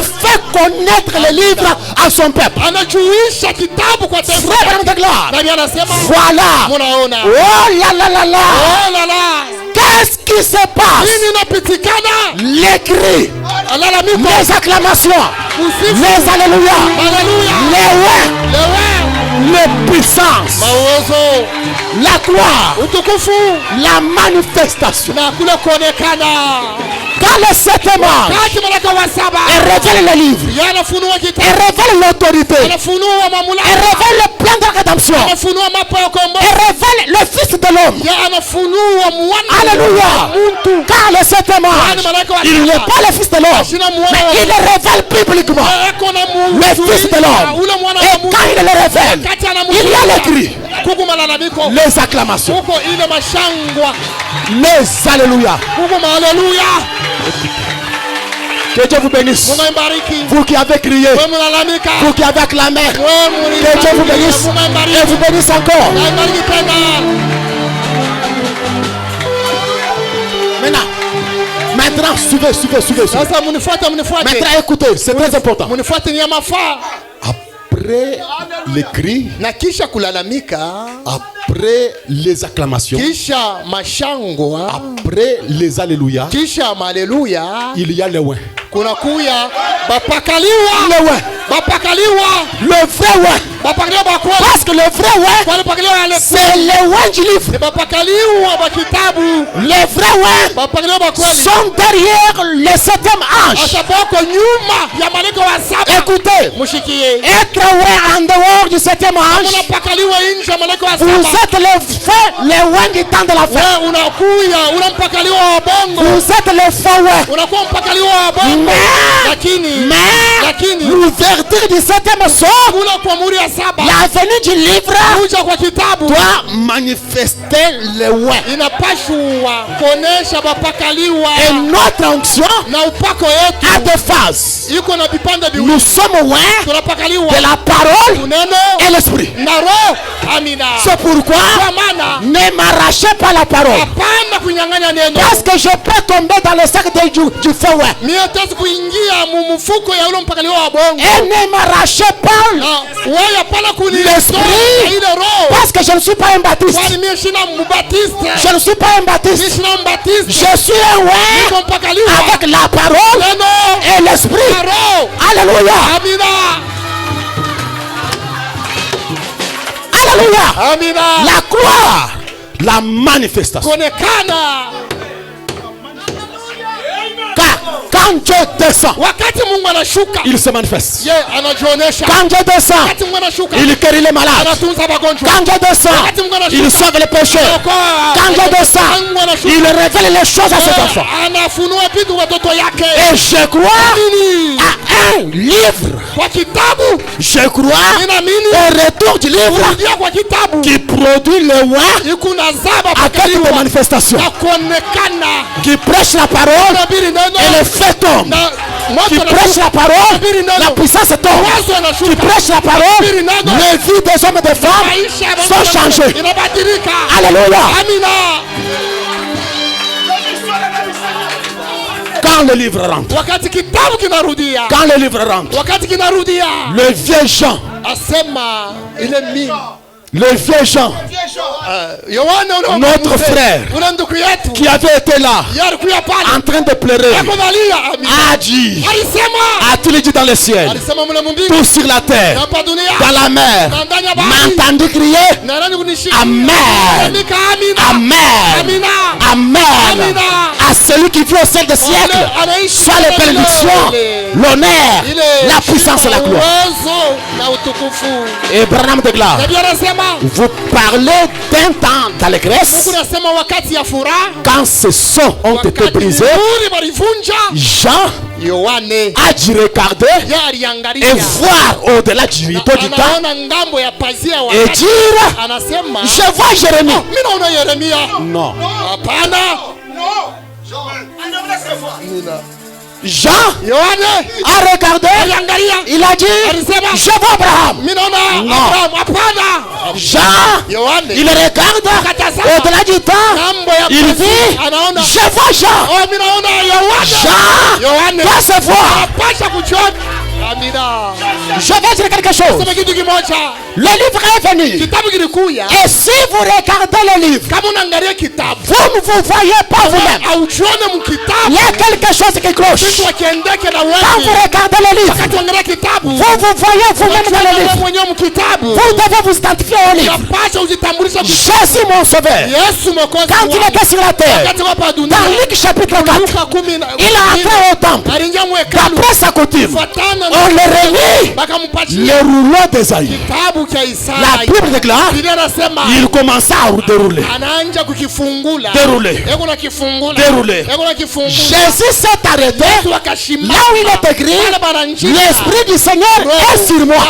fait connaître le livre à son peuple. Frère de gloire, voilà. Oh là là. Qu'est-ce qui se passe? Les cris, les acclamations, les alléluia, les ouais. la puissance, la gloire, la manifestation. Quand le septième ange révèle le livre, révèle l'autorité, révèle le plan de rédemption, révèle le Fils de l'homme. Alléluia. Car le septième ange, il n'est pas le Fils de l'homme, mais il le révèle publiquement. Le Fils de l'homme. Et quand il le révèle, il y a l'écrit, les acclamations, les alléluia. Que Dieu vous bénisse. Vous qui avez crié, vous qui avez acclamé, que Dieu vous bénisse et vous bénisse encore. Maintenant, suivez. Maintenant, écoutez, c'est très important. Après les cris, après les acclamations, après les alléluia, il y a le ouin. Le vrai ouin. Parce que le vrai ouin, c'est le ouin du livre. Les vrais ouins sont derrière le septième ange. Écoutez, être ouin en dehors du septième ange, vous êtes les ouin du temps de la fin. Vous êtes les faux ouin. Mais l'ouverture du septième sort, la venue du livre doit manifester le ouin. Et notre onction a deux phases. Nous sommes ouin de la parole et l'esprit. C'est pourquoi ne m'arrachez pas la parole, parce que je peux tomber dans le sac du faux ouin. Et ne m'arrachez pas l'esprit, parce que je ne suis pas un baptiste. Je ne suis pas un baptiste. Je suis un ouin avec la parole et l'esprit. Alléluia. Alléluia. La gloire, la manifestation. Quand Dieu descend, il se manifeste. Quand Dieu descend, il guérit les malades. Quand Dieu descend, il sauve les pécheurs. Quand Dieu descend, il révèle les choses à ses enfants. Et je crois à un livre. Je crois au retour du livre qui produit le ouin avec des manifestations, qui prêche la parole et le fait tombe, qui prêche la parole, la puissance tombe, qui prêche la parole, les vies des hommes et des femmes sont changées. Alléluia. Quand le livre rentre, quand le livre rentre, le vieux Jean, le vieux Jean, notre frère qui avait été là en train de pleurer, a dit, a-t-il dit dans le ciel, tout sur la terre, dans la mer, m'a entendu crier Amen, Amen, Amen. À celui qui vit au ciel des siècles, soit les bénédictions, l'honneur, la puissance et la gloire. Et Branham déclare, vous parlez d'un temps d'allégresse quand ces sons ont été brisés. Jean a dû regarder et voir au-delà du rideau du temps et dire, je vois Jérémie. Non. Jean a regardé, il a dit, je vois Abraham. Non. Jean, il regarde au-delà du temps, il dit, je vois Jean. Jean doit se voir. Je vais dire quelque chose. Le livre est venu. Et si vous regardez le livre, vous ne vous voyez pas vous-même. Il y a quelque chose qui cloche. Quand vous regardez le livre, vous vous voyez vous-même dans le livre. Vous devez vous identifier au livre. Jésus mon sauveur, quand il était sur la terre, dans Luc chapitre 4, il a entré au temple. D'après sa coutume, on le remit le rouleau d'Esaïe. La Bible déclare, il commença à dérouler. Jésus s'est arrêté là où il est écrit, l'Esprit du Seigneur est sur moi.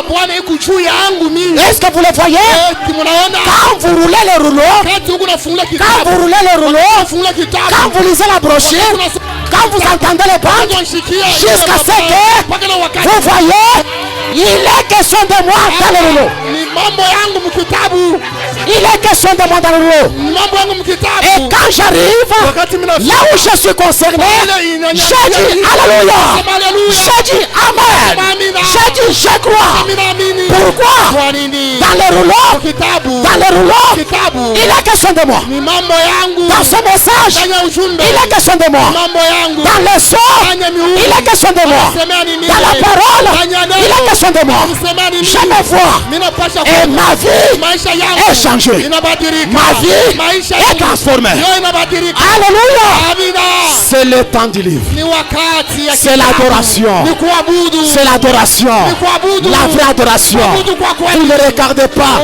Est-ce que vous le voyez? Quand vous roulez le rouleau, quand vous lisez la brochure, quand vous entendez les bandes, jusqu'à ce que vous voyez, il est question de moi dans le rouleau. Il est question de moi dans le rouleau. Et quand j'arrive, là où je suis concerné, j'ai dit Alléluia. J'ai dit Amen. J'ai dit je crois. Pourquoi? Dans le rouleau, il est question de moi. Dans ce message, il est question de moi. Dans le son, il est question de moi. Dans la parole, il est question de moi. Je me vois. Et ma vie est changée. Ma vie est transformée. Alléluia. C'est le temps du livre. C'est l'adoration. C'est l'adoration. La vraie adoration. Vous ne regardez pas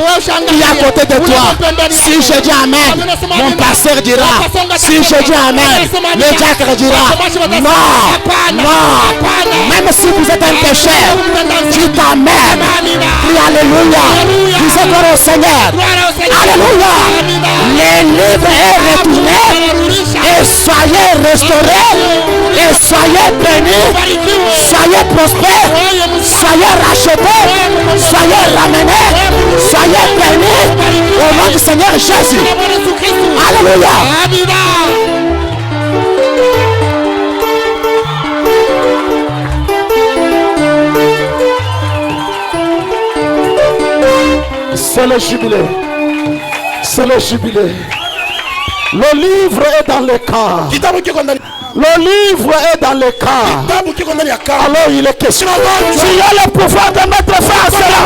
qui est à côté de toi. Si je dis Amen, mon pasteur dira. Si je dis Amen, le diacre dira. Non, non. Même si vous êtes un pécheur, tu t'amènes. Crie Alléluia. Dis encore au Seigneur. Alléluia. Le livre est retourné. Et soyez restaurés. Et soyez bénis. Soyez prospères. Soyez rachetés. Soyez ramenés. Soyez bénis. Au nom du Seigneur Jésus. Alléluia. C'est le jubilé. C'est le jubilé. Le livre est dans le cas. Le livre est dans le cas. Alors il est question. Tu as le pouvoir de mettre fin à cela.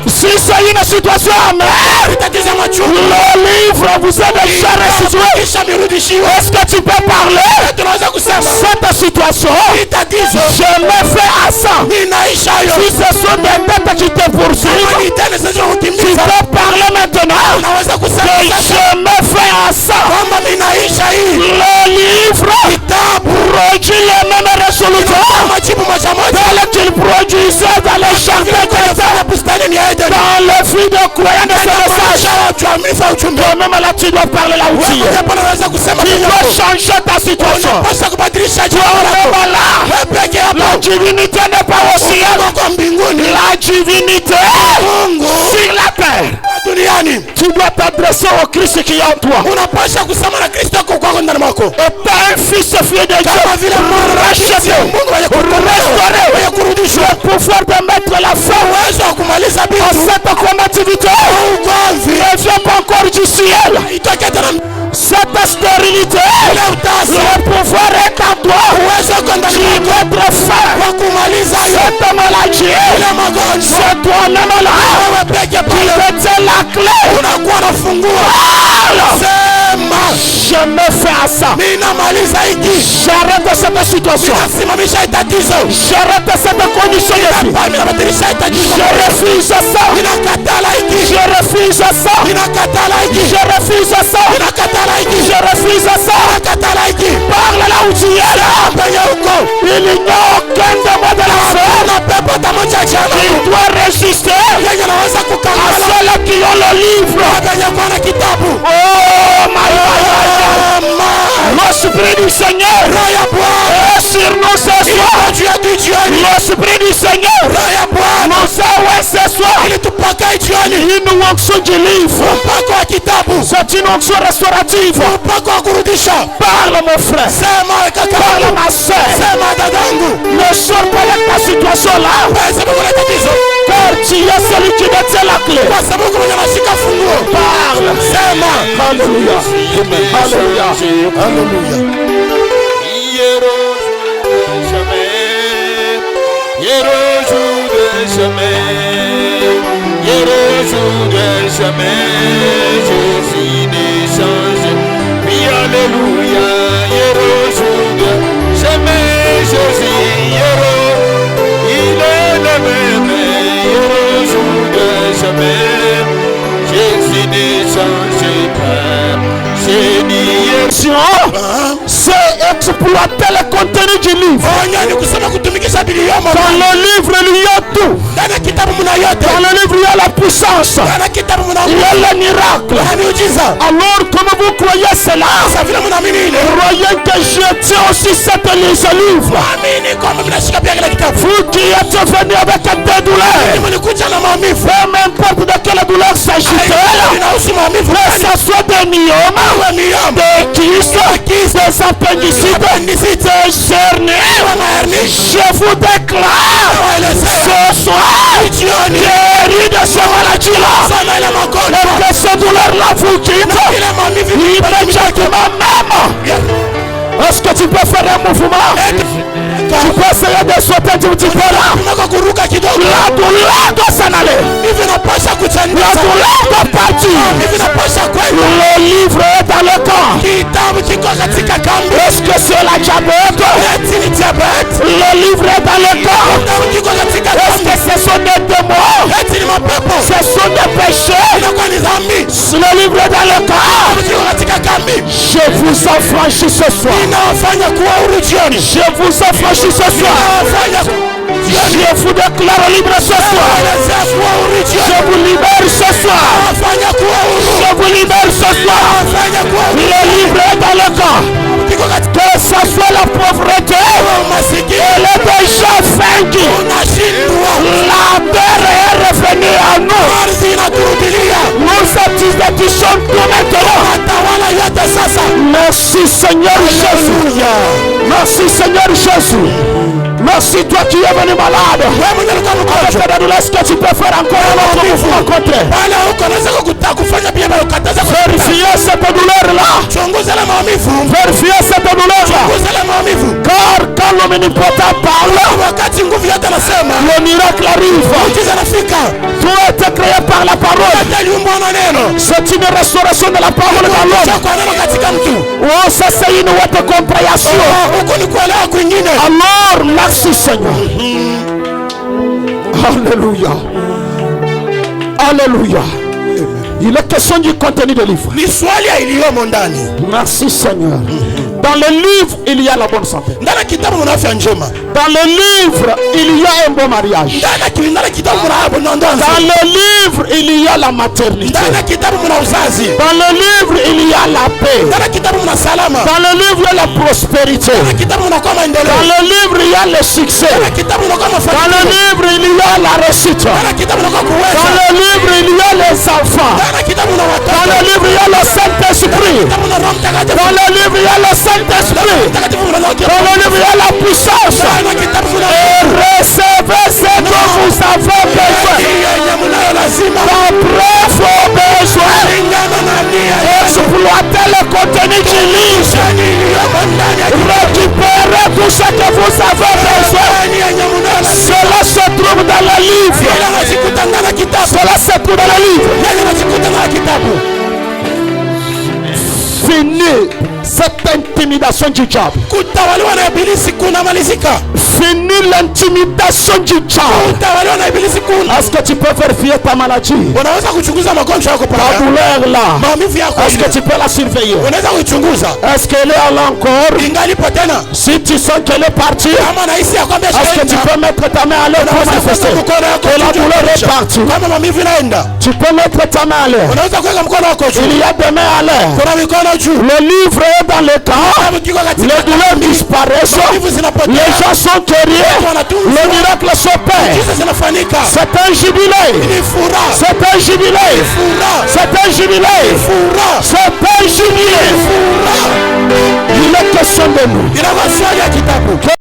Si c'est une situation amère, le livre vous est déjà restitué. Est-ce que tu peux parler? Cette situation, je me fais à ça. Si ce sont des têtes qui te poursuivent, tu peux parler maintenant. Que je me fais à ça. Le livre produit les mêmes résolutions telles qu'il produisait dans les jardins dans le fil de croyant de ce message. Toi-même là tu dois parler là où tu es. Tu dois changer ta situation. Toi-même là, la divinité n'est pas au ciel. La divinité sur la terre. Tu dois t'adresser au Christ qui est en toi. Et t'as un fils fier de Dieu, racheté, restauré, le pouvoir de mettre la fin à cette combativité. Ne vient pas encore du ciel. Cette stérilité, le pouvoir est en toi. Tu mettre fin cette maladie. C'est toi-même là qui retient la clé. Je me fais à ça. J'arrête cette situation. J'arrête cette condition de vie. Je refuse ça. Je refuse ça. Je refuse ça. Je refuse ça. Parle là où tu es là. Il n'y a aucun de moi de la fête. Il doit résister à ceux qui ont le livre. Oh my God. L'Esprit du Seigneur est sur nous ce soir. L'Esprit du Seigneur nous a ce soir une onction du livre. C'est une onction restaurative. Parle mon frère, parle ma soeur. Ne sors pas de ta situation là, car tu es celui qui détient la clé. Parle. Alléluia. Alléluia. Alléluia. Jésus ne change. Oui, alléluia. Jamais Jésus, il est le même. Jamais Jésus ne change pas. C'est exploiter le contenu du livre. Dans le livre, il y a tout. Dans le livre, il y a la puissance. Il y a le miracle. Alors, comme vous croyez cela, croyez que je tiens aussi cette livre. Vous qui êtes venu avec des douleurs, peu importe de quelle douleur s'agit-elle, que ce soit des myomes, des kystes, des appendicites, des hernies, je vous déclare ce soir guéri de ces maladies-là, et que ces douleurs-là vous quittent immédiatement même. Est-ce que tu peux faire un mouvement? Tu peux essayer de sauter un petit peu là. La douleur doit s'en aller. La douleur doit partir. Le livre est dans le corps. Est-ce que c'est la diabète? Le livre est dans le corps. Est-ce que ce sont des démons? Ce sont des péchés. Le livre est dans le corps. Je vous affranchis ce soir. Je vous affranchis ce soir. Je vous déclare libre ce soir. Je vous libère ce soir. Je vous libère ce soir. Le livre est dans le corps. Que ce soit la pauvreté, elle est déjà vaincue. La terre est revenue à nous. Nous satisfaisons tout maintenant. Merci Seigneur Jésus. Merci Seigneur Jésus. Merci toi qui es venu malade. Est-ce que tu peux faire encore un autre mouvement contre? Vérifiez cette douleur-là. Vérifiez cette douleur-là. Car quand l'omnipotent parle, le miracle arrive. Tout a été créé par la parole. C'est une restauration de la parole dans l'homme. Oh, ça c'est une autre compréhension. Alors, merci Seigneur. Alléluia. Alléluia. Il est question du contenu du livre. Merci Seigneur. Dans le livre, il y a la bonne santé. Dans le livre, il y a un bon mariage. Dans le livre, il y a la maternité. Dans le livre, il y a la paix. Dans le livre, il y a la prospérité. Dans le livre, il y a le succès. Dans le livre, il y a la réussite. Dans le livre, il y a les enfants. Dans le livre, il y a le Saint-Esprit. Dans le livre, il y a le Saint-Esprit. Dans le livre, il y a la puissance. Et recevez ce dont vous avez besoin. D'après vos besoins. Exploitez le contenu du livre. Récupérez tout ce que vous avez besoin. Cela se trouve dans le livre. Cela se trouve dans le livre. Fini cette intimidation du diable. Fini l'intimidation du diable. Est-ce que tu peux vérifier ta maladie? Ta douleur là, est-ce que tu peux la surveiller? Est-ce qu'elle est là encore? Si tu sens qu'elle est partie, est-ce que tu peux mettre ta main à l'air pour manifester que la douleur est partie? Tu peux mettre ta main à l'air. Il y a des mains à l'air. Le livre est dans le temps. Les douleurs disparaissent. Les gens sont terrier, le miracle s'opère. C'est un jubilé. C'est un jubilé. C'est un jubilé. C'est un jubilé. Il est question de nous. Que